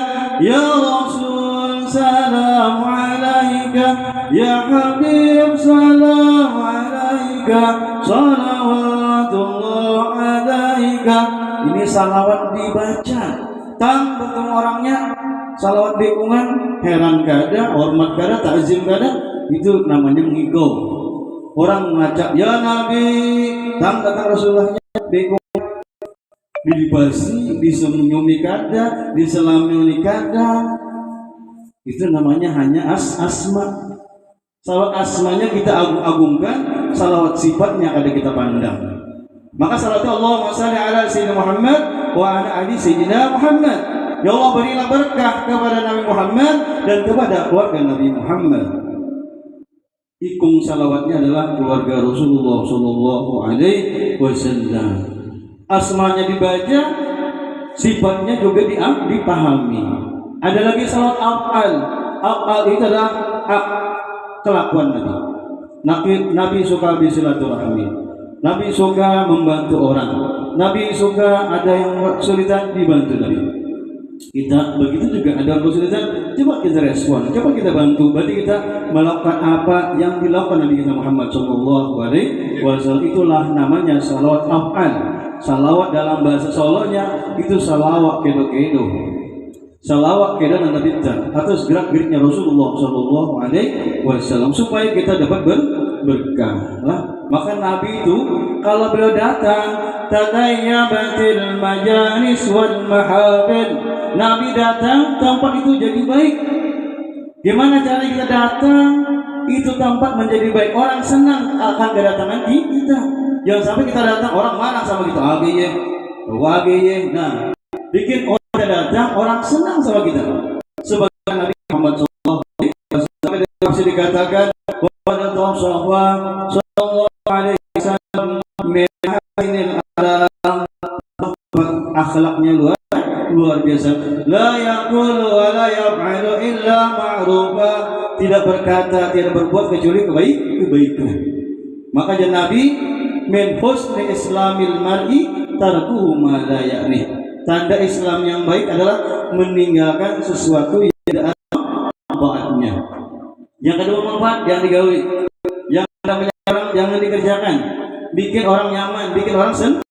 ya Rasul salam alaika, ya Habib salam alaika, salawatullah alaika. Ini salawat dibaca. Tang bertemu orangnya salawat bingungan, heran kada, hormat kada, takzim kada, itu namanya mengigau. Orang mengacak ya Nabi, tang datang Rasulullahnya bingung, dibasi, disenyumi kada, diselami kada, itu namanya hanya asma. Salawat asmanya kita agung-agungkan, salawat sifatnya kada kita pandang. Maka salawatnya Allahumma shalli ala Sayyidina Muhammad wa ala ali Sayyidina Muhammad. Ya Allah, berilah berkah kepada Nabi Muhammad dan kepada keluarga Nabi Muhammad. Ikung salawatnya adalah keluarga Rasulullah Shallallahu Alaihi Wasallam. Asmanya dibaca, sifatnya juga dipahami. Ada lagi salawat af'al. Af'al itu adalah kelakuan Nabi. Nabi suka bersilaturahmi. Nabi suka membantu orang. Nabi suka ada yang kesulitan dibantu Nabi. Kita begitu juga ada kesulitan, coba kita respon, coba kita bantu. Berarti kita melakukan apa yang dilakukan Nabi kita Muhammad Shallallahu Alaihi Wasallam. Itulah namanya salawat af'al. Salawat dalam bahasa Solonya itu salawat kedo-kedo. Salawat kedo dan kita atas gerak-geriknya Rasulullah Shallallahu Alaihi Wasallam supaya kita dapat berkah lah. Maka Nabi itu kalau beliau datang, tadayyabatil majalis wal mahabid. Nabi datang, tempat itu jadi baik. Gimana cara kita datang? Itu tempat menjadi baik. Orang senang akan kedatangan kita. Jangan sampai kita datang orang marah sama kita. Wageye. Nah, bikin orang datang, orang senang sama kita. Sebagai Nabi Muhammad SAW bisa dikatakan pada Rasulullah Sallallahu Alaihi Wasallam mehasinil alam, akhlaknya luar biasa. La yaqulu wa la yaf'alu illa ma'rufa. Tidak berkata, tidak berbuat kecuali kebaikan. Maka Nabi min husni islamil mar'i tarkuhu ma la ya'ni. Tanda Islam yang baik adalah meninggalkan sesuatu yang tidak Yang kedua manfaat, jangan digauli. Yang melarang, jangan dikerjakan. Bikin orang nyaman, bikin orang senang.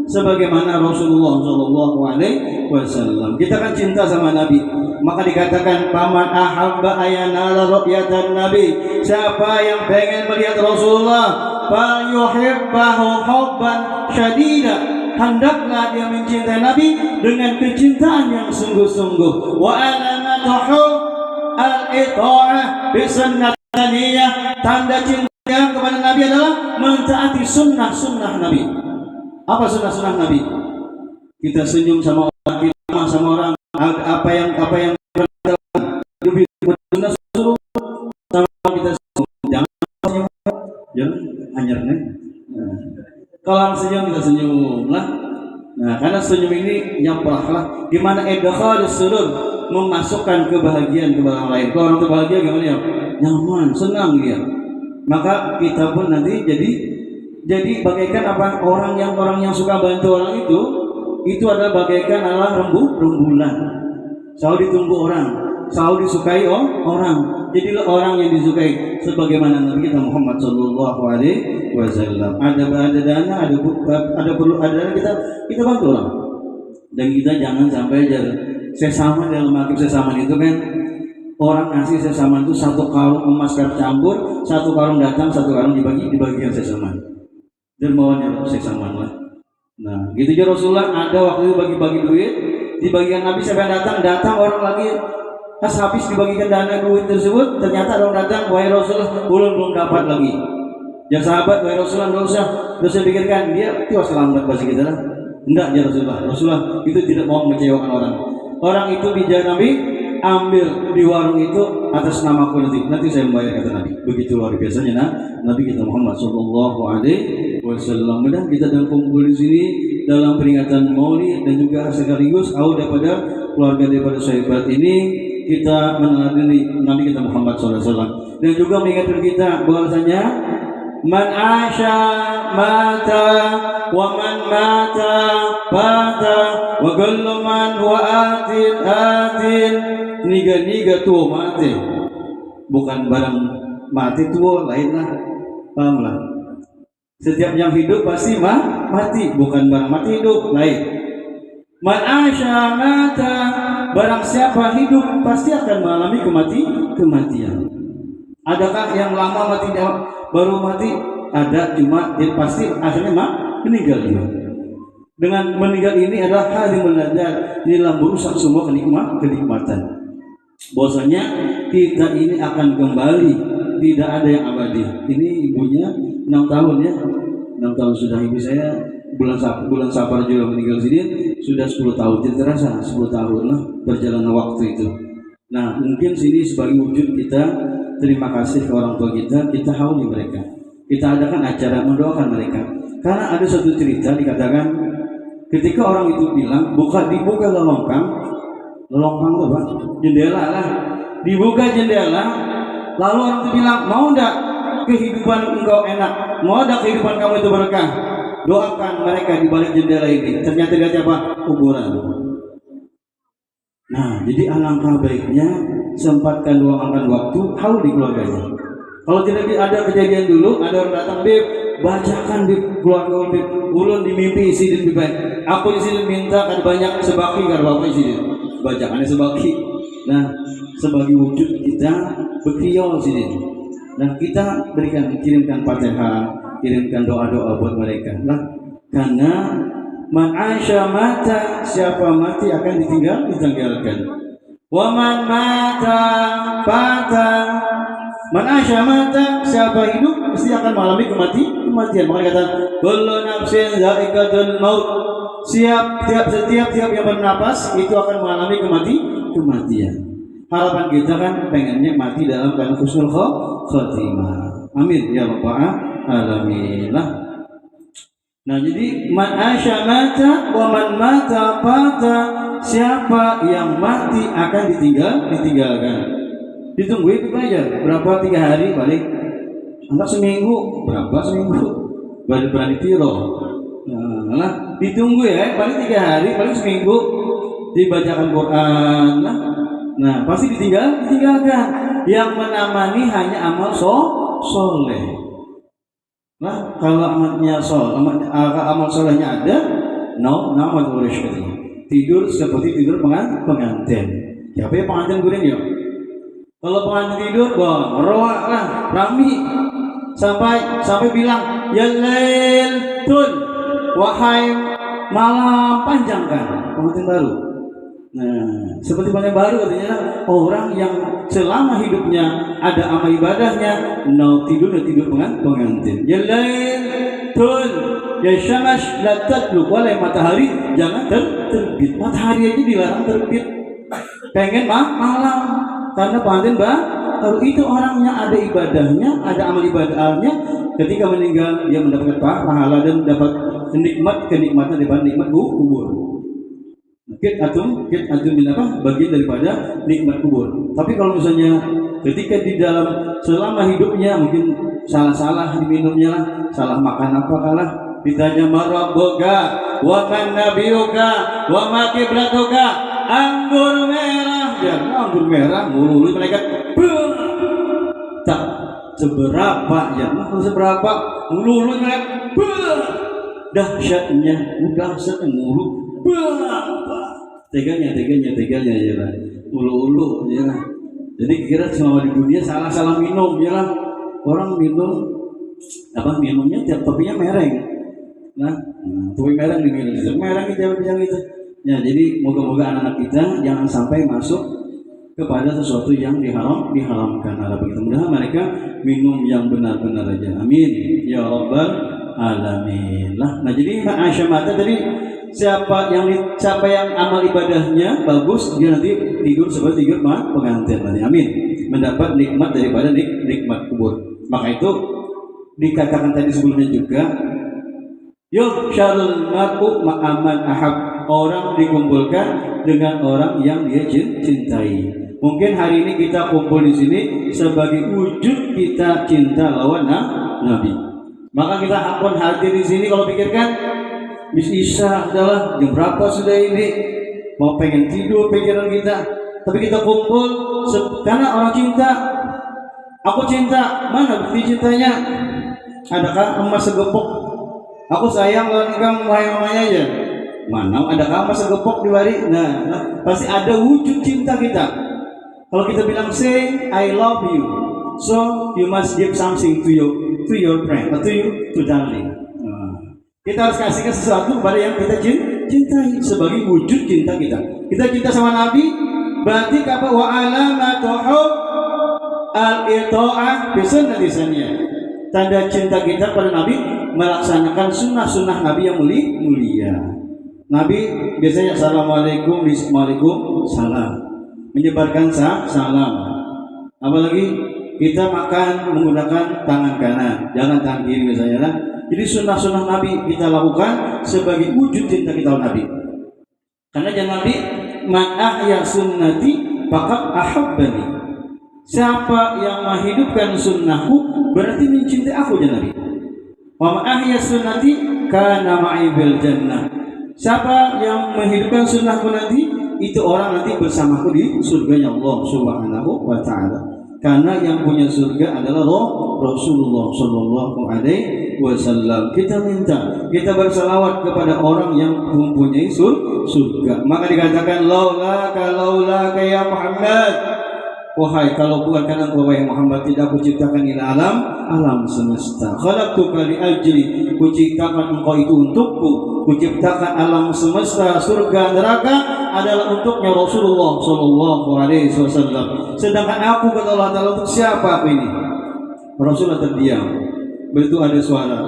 Sebagaimana Rasulullah SAW. Kita kan cinta sama Nabi. Maka dikatakan paman ahabba ayanala ru'yatan Nabi. Siapa yang pengen melihat Rasulullah, falyuhibbahu hubban syadida. Hendaklah dia mencintai Nabi dengan kecintaan yang sungguh-sungguh. Wa alamatuhu al-ita'ah bisunnatiyah. Tanda cinta kepada Nabi adalah mentaati sunnah-sunnah Nabi. Apa sunnah-sunnah Nabi? Kita senyum sama orang, kita sama orang, apa yang lebih benar suruh sama kita senyum. Jangan hanyar nih. Kalau senyum kita senyum lah. Nah, karena senyum ini nyaprahlah. Gimana idkhalus surur, memasukkan kebahagiaan ke orang lain. Kalau orang itu bahagia gimana ya? Nyaman, senang dia. Maka kita pun nanti jadi bagaikan apa, orang yang suka bantu orang itu adalah bagaikan rembulan, selalu ditunggu orang, selalu disukai orang. Jadilah orang yang disukai sebagaimana Nabi kita Muhammad SAW. Ada dana, ada perlu kita bantu orang. Dan kita jangan sampai sesama dalam arti sesama itu kan, orang ngasih sesama itu satu karung emas campur, satu karung datang, satu karung dibagikan sesama. Dermawannya sesama lah. Nah, gitu juga Rasulullah ada waktu itu bagi-bagi duit, dibagikan Nabi siapa yang datang orang lagi pas habis dibagikan dana duit tersebut, ternyata orang datang, wahai Rasulullah, belum dapat lagi. Ya sahabat, wahai Rasulullah, enggak usah pikirkan, dia itu selamat bagi kita lah. Enggak ya Rasulullah itu tidak mau mengecewakan orang. Orang itu bijak Nabi, ambil di warung itu atas namaku nanti saya membayar, kata Nabi. Begitu luar biasanya Nabi kita Muhammad SAW. Mudah kita dalam kumpul di sini dalam peringatan Maulid dan juga sekaligus auda pada keluarga daripada sahabat ini, kita meneladani Nabi kita Muhammad SAW dan juga mengingatkan kita bahwasanya man asya mata wa man mata bata wa kullu man wa atin niga tua mati, bukan barang mati tua lain lah, paham lah. Setiap yang hidup pasti mati, bukan barang mati hidup lain. Man asya mata, barang siapa hidup pasti akan mengalami kematian. Adakah yang lama mati baru mati? Ada, cuma dia pasti akhirnya meninggal juga. Dengan meninggal ini adalah hadimul ladzat, dalam merusak semua kenikmatan. Bahwasanya kita ini akan kembali, tidak ada yang abadi. Ini ibunya 6 tahun ya, 6 tahun sudah ibu saya. Bulan Safar juga meninggal sini, sudah 10 tahun. Tidak terasa 10 tahun lah perjalanan waktu itu. Nah, mungkin sini sebagai wujud kita terima kasih ke orang tua kita hauli mereka. Kita adakan acara mendoakan mereka. Karena ada suatu cerita dikatakan ketika orang itu bilang dibuka lolongkang itu apa? Jendela lah. Dibuka jendela, lalu orang itu bilang, mau enggak kehidupan engkau enak? Mau enggak kehidupan kamu itu berkah? Doakan mereka di balik jendela ini. Ternyata dia apa? Kuburan. Nah, jadi alangkah baiknya sempatkan luangkan waktu haul di keluarganya. Kalau tidak ada kejadian dulu, ada orang datang, Bib, bacakan di keluarga Bib, ulun di mimpi isi di baik. Aku isi minta kan banyak sebaki kalau apa isi bacakannya sebaki. Nah, sebagai wujud kita berkhiau sini. Nah, kita kirimkan Fatihah, kirimkan doa-doa buat mereka. Nah, karena man asya mata, siapa mati akan ditinggalkan. Wa man mata bata, man asya mata, siapa hidup pasti akan mengalami kematian. Maka kata kullu nafsin dha'iqatul maut, setiap yang bernapas itu akan mengalami kematian. Harapan kita kan pengennya mati dalam keadaan husnul khotimah. Amin ya rabbal alamin. Nah, jadi man asya mata wa man mata fata, siapa yang mati akan ditinggalkan. Ditunggu itu aja berapa 3 hari balik. Enggak seminggu, berapa seminggu? Berani tiro. Nah, ditunggu ya, paling 3 hari, paling seminggu dibacakan Quran. Nah, pasti ditinggalkan. yang menamani hanya amal soleh. Nah, kalau amalnya amal solehnya ada, nama tulis katanya. Tidur seperti tidur pengantin. Siapa ya pengantin guring ya? Kalau pengantin tidur, roak lah, rami sampai bilang, ya lailun, wahai malam panjangkan, pengantin baru. Nah, seperti pengantin baru katanya orang yang selama hidupnya ada amal ibadahnya, tidur pengantin. Ya lailun, ya syamsh la tadluk, wahai matahari jangan terbit. Matahari aja dilarang terbit. Pengen malam karena pengantin baru itu orangnya ada ibadahnya, ada amal ibadahnya. Ketika meninggal dia mendapatkan pahala dan dapat kenikmatan daripada nikmat kubur. Kit atum bagian daripada nikmat kubur. Tapi kalau misalnya ketika di dalam selama hidupnya mungkin salah diminumnya lah, salah makan apa kalah, ditanya marabboka wa man nabiyuka wa ma qiblatuka, anggur merah mululu mereka tak seberapa ya, seberapa mululu mereka dahsyatnya udah mulu teganya ya lah, ulu ya lah. Jadi kira selama di dunia salah minum ya lah, orang minum minumnya tiap topinya mereng, topi mereng diminum, mereng itu. Ya, jadi moga-moga anak-anak kita jangan sampai masuk kepada sesuatu yang diharamkan. Begitu mudah mereka minum yang benar-benar aja. Amin ya rabbal alamin. Nah, jadi ma'asyamata tadi siapa yang amal ibadahnya bagus, dia nanti tidur seperti tidur pengantin. Amin. Mendapat nikmat daripada nikmat kubur. Maka itu dikatakan tadi sebelumnya juga, yuhsyarul mar'u ma'aman ahab. Orang dikumpulkan dengan orang yang dia cintai. Mungkin hari ini kita kumpul di sini sebagai wujud kita cinta lawan Nabi. Maka kita akan hadir di sini kalau pikirkan bis Isya adalah jam berapa sudah ini, mau pengen tidur pikiran kita, tapi kita kumpul karena orang cinta. Aku cinta, mana bukti cintanya? Adakah emas segepok? Aku sayang kalau nikah mamanya aja. Mana ada emas segepok di bari? Nah, pasti ada wujud cinta kita. Kalau kita bilang say I love you, so you must give something to your friend atau to darling. Kita harus kasihkan sesuatu kepada yang kita cintai sebagai wujud cinta kita. Kita cinta sama Nabi, berarti apa? Wa alamatuhu al-ita'ah bi sunnatihi. Tanda cinta kita pada Nabi melaksanakan sunnah-sunnah Nabi yang mulia. Nabi biasanya assalamualaikum, waalaikumsalam, menyebarkan salam. Apalagi kita makan menggunakan tangan kanan, jangan tangan kiri misalnya lah. Jadi sunnah-sunnah Nabi kita lakukan sebagai wujud cinta kita kepada Nabi. Karena jangan Nabi man ahya sunnati faqad ahabbani. Siapa yang menghidupkan sunnahku berarti mencintai aku, jangan Nabi. Wa man ahya sunnati kana ma'i bil jannah. Siapa yang menghidupkan sunnahku nanti, itu orang nanti bersamaku di surganya Allah Subhanahu wa ta'ala. Karena yang punya surga adalah Rasulullah Sallallahu Alaihi Wasallam. Kita minta, kita bersalawat kepada orang yang mempunyai surga. Maka dikatakan laulaka ya Muhammad. Wahai kalau bukan karena engkau wahai Muhammad, tidak aku ciptakan ila alam semesta. Khalaqtuka li ajli, kuciptakan engkau itu untukku. Kuciptakan alam semesta, surga, neraka adalah untuknya Rasulullah Sallallahu Alaihi Wasallam. Sedangkan aku kata Allah Taala untuk siapa aku ini? Rasulullah terdiam. Begitu ada suara,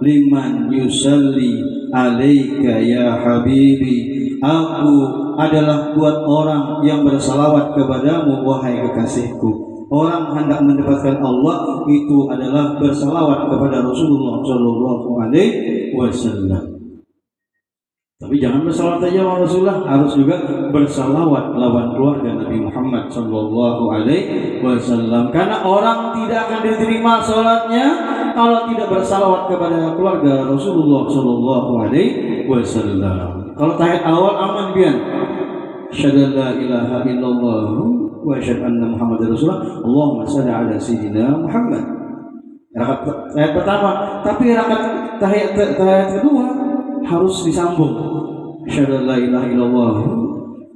liman yusalli alaika ya habibi. Aku adalah buat orang yang bersalawat kepadamu wahai kekasihku. Orang hendak mendapatkan Allah itu adalah bersalawat kepada Rasulullah Sallallahu Alaihi Wasallam. Tapi jangan bersalawat saja sama Rasulullah, harus juga bersalawat lawan keluarga Nabi Muhammad Sallallahu Alaihi Wasallam. Karena orang tidak akan diterima salatnya kalau tidak bersalawat kepada keluarga Rasulullah Sallallahu Alaihi Wasallam. Kalau tahiyat awal aman bian, syahada la ilaha illallah wa asyhadu anna Muhammadar Rasulullah. Allahumma shalli ala sayyidina Muhammad. Rakaat tahiyat pertama, tapi rakaat tahiyat kedua harus disambung. Asyhadu an la ilaha illallah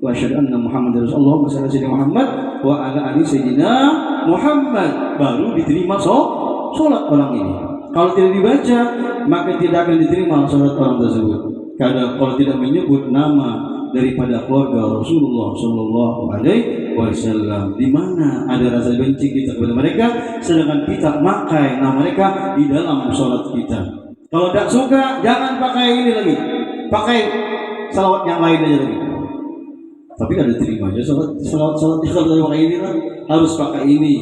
wa asyhadu anna Muhammadar Rasulullah. Allahumma shalli ala sayyidina Muhammad wa ala ali sayyidina Muhammad. Baru diterima salat orang ini. Kalau tidak dibaca, maka tidak akan diterima salat orang tersebut. Karena kalau tidak menyebut nama daripada keluarga Rasulullah Sallallahu Alaihi Wasallam, di mana ada rasa benci kita kepada mereka, sedangkan kita pakai nama mereka di dalam salat kita. Kalau tidak suka, jangan pakai ini lagi, pakai salawat yang lain aja lagi. Tapi kan diterima aja salawat kalau pakai ini lah, harus pakai ini.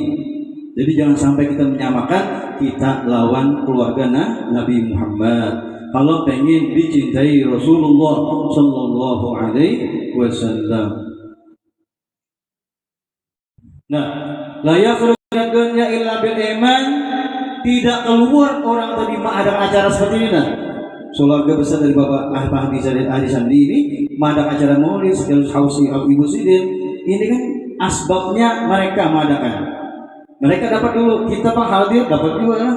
Jadi jangan sampai kita menyamakan kita lawan keluarga Nabi Muhammad. Kalau pengen dicintai Rasulullah Sallallahu Alaihi Wasallam. Nah, la yakhruju min dunya illa bil iman. Tidak keluar orang tadi ada acara seperti ini nah. Keluarga besar dari Bapak Ahmad Ahdi Sandi ini mengadakan acara maulid sekaligus hausi Ibu Sidin. Ini kan asbabnya mereka mengadakan. Mereka dapat dulu, kita Pak hadir dapat juga lah.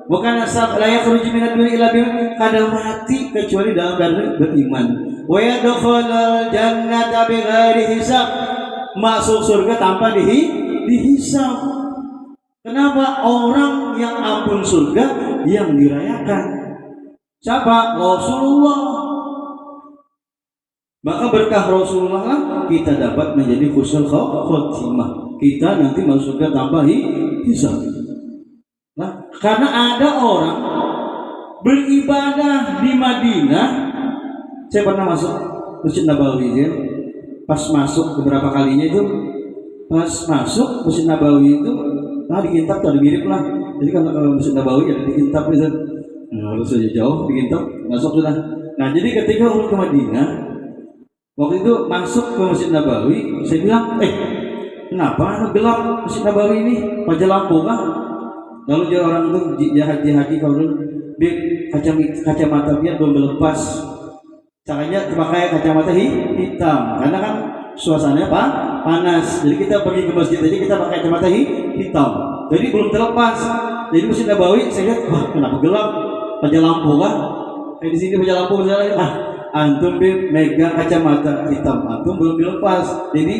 Bukan asal layak keruji minat dunia illa bim, kadang mati kecuali dalam keadaan beriman. Wa yadkhulul jannata bighairi hisab, masuk surga tanpa dihisab. Kenapa? Orang yang ampun surga yang dirayakan siapa? Rasulullah. Maka berkah Rasulullah lah kita dapat menjadi husnul khotimah. Kita nanti masuk surga tanpa hisab. Nah, karena ada orang beribadah di Madinah. Saya pernah masuk Masjid Nabawi ya. Pas masuk beberapa kalinya itu, pas masuk Masjid Nabawi itu, dikintab tuh ada mirip lah. Jadi kalau Masjid Nabawi ada dikintab itu, harus saja jauh dikintab masuk sudah. Nah jadi ketika ulun ke Madinah, waktu itu masuk ke Masjid Nabawi, saya bilang, kenapa gelap Masjid Nabawi ini? Wajah lampu kah? Lalu dia orang itu jahat-jahat kalau kacamata dia belum lepas. Caranya pakai kacamata hitam karena kan suasananya panas. Jadi kita pergi ke masjid aja kita pakai kacamata hitam. Jadi belum terlepas. Jadi Masjid Nabawi saya lihat, wah kenapa gelap? Wajah lampu kah? Di sini wajah lampu misalnya. Antum megang kacamata hitam, antum belum dilepas. Jadi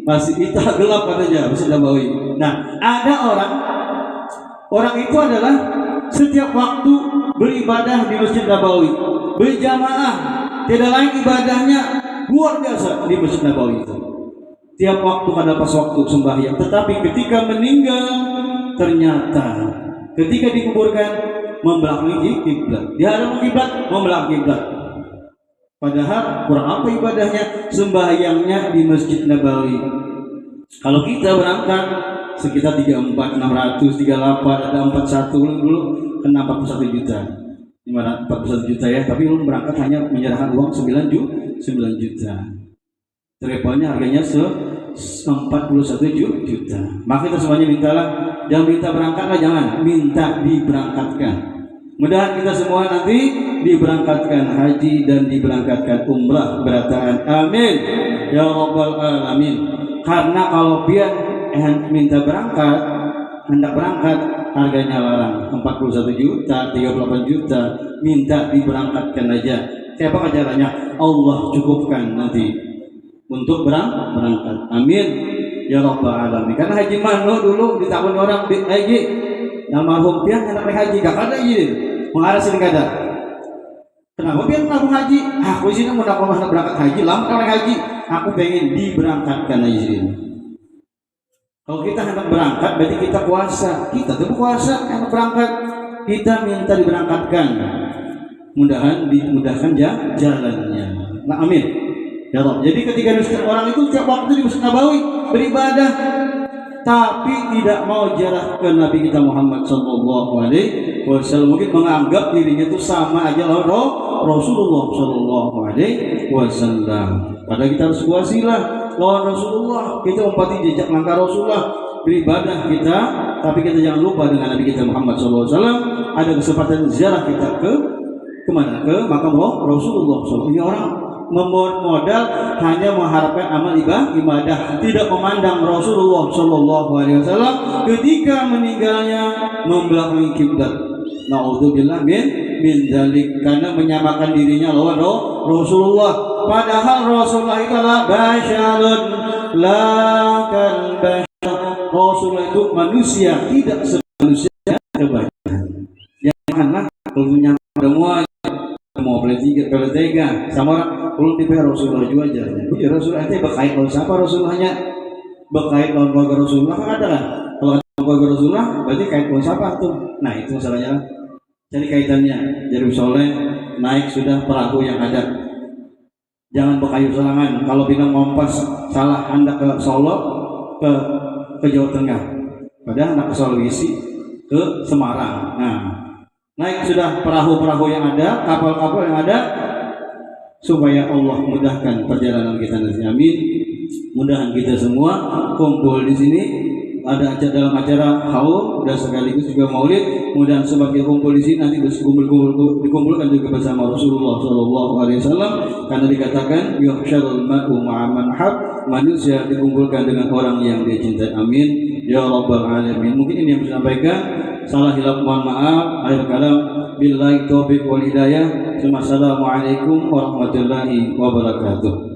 masih kita gelap katanya Masjid Nabawi. Nah ada orang itu adalah setiap waktu beribadah di Masjid Nabawi berjamaah, tidak lain ibadahnya luar biasa di Masjid Nabawi itu. Tiap waktu ada pas waktu sembahyang, tetapi ketika meninggal ternyata ketika dikuburkan membelakangi kiblat, di hadapan kiblat membelakangi kiblat. Padahal kurang apa ibadahnya? Sembahyangnya di Masjid Nabawi. Kalau kita berangkat sekitar 34, 600, 38, ada 41 dulu kena 41 juta. 41 juta ya, tapi belum berangkat hanya menyerahkan uang 9 juta. Travelnya harganya 41 juta. Maka kita semuanya mintalah, jangan minta berangkatlah, jangan minta diberangkatkan. Mudah-mudahan kita semua nanti diberangkatkan haji dan diberangkatkan umrah berataan. Amin ya rabbal alamin. Karena kalau biar minta berangkat, hendak berangkat, harganya larang 41 juta, 38 juta, minta diberangkatkan aja. Siapa caranya? Allah cukupkan nanti untuk berangkat. Amin ya rabbal alamin. Karena haji mano dulu di tahun orang haji, almarhum pian anak haji gak ada izin. Mengarah sini kada. Kenapa pian kamu haji? Aku sini mau berangkat haji, lama haji. Aku pengen diberangkatkan izin. Kalau kita hendak berangkat, berarti kita puasa. Kita tuh puasa, hendak berangkat, kita minta diberangkatkan. Mudahan dimudahkan jalannya. Nah, amin. Ya Allah. Jadi ketika orang itu tiap waktu di Masjid Nabawi beribadah, tapi tidak mau jarak ke Nabi kita Muhammad Sallallahu Alaihi Wasallam, mungkin menganggap dirinya itu sama aja lawan Rasulullah Sallallahu Alaihi Wasallam. Padahal kita harus puasilah lawan Rasulullah, kita umpati jejak langkah Rasulullah beribadah kita, tapi kita jangan lupa dengan Nabi kita Muhammad SAW. Ada kesempatan ziarah kita ke kemana? Ke makam Rasulullah SAW. Ini orang modal hanya mengharapkan amal ibadah, tidak memandang Rasulullah Shallallahu Alaihi Wasallam ketika meninggalnya membelakangi kiblat. Naudzubillah min dzalik, karena menyamakan dirinya lawan Rasulullah. Padahal Rasulullah itu adalah basyarun la kal basyar. Rasulullah itu manusia, tidak semanusia kebanyakan. Janganlah kalau punya semua mau belajar sama orang belum dibayar Rasulullah juga aja. Ya Rasulullah itu berkait dengan siapa Rasulullahnya? Berkait dengan keluarga Rasulullah kan ada kan? Kalau keluarga Rasulullah berarti kait dengan siapa tuh? Nah itu masalahnya. Jadi kaitannya dari Soleh naik sudah perahu yang ada. Jangan berkayu serangan. Kalau bilang ngompas salah hendak ke Solo ke Jawa Tengah. Padahal hendak ke Sulawesi ke Semarang. Nah, naik sudah perahu-perahu yang ada, kapal-kapal yang ada, supaya Allah mudahkan perjalanan kita nanti. Amin. Mudahan kita semua kumpul di sini ada dalam acara haul dan sekaligus juga maulid. Mudahan sebagai kumpul di sini nanti dikumpulkan juga bersama Rasulullah Shallallahu Alaihi Wasallam, karena dikatakan yuhsyarul mar'u ma'a man hab, manusia dikumpulkan dengan orang yang dia cintai. Amin ya rabbal alamin. Mungkin ini yang saya sampaikan. Salah hilaf mohon maaf. Akhir kalam billahi taufiq wal hidayah. Assalamualaikum warahmatullahi wabarakatuh.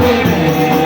Baby.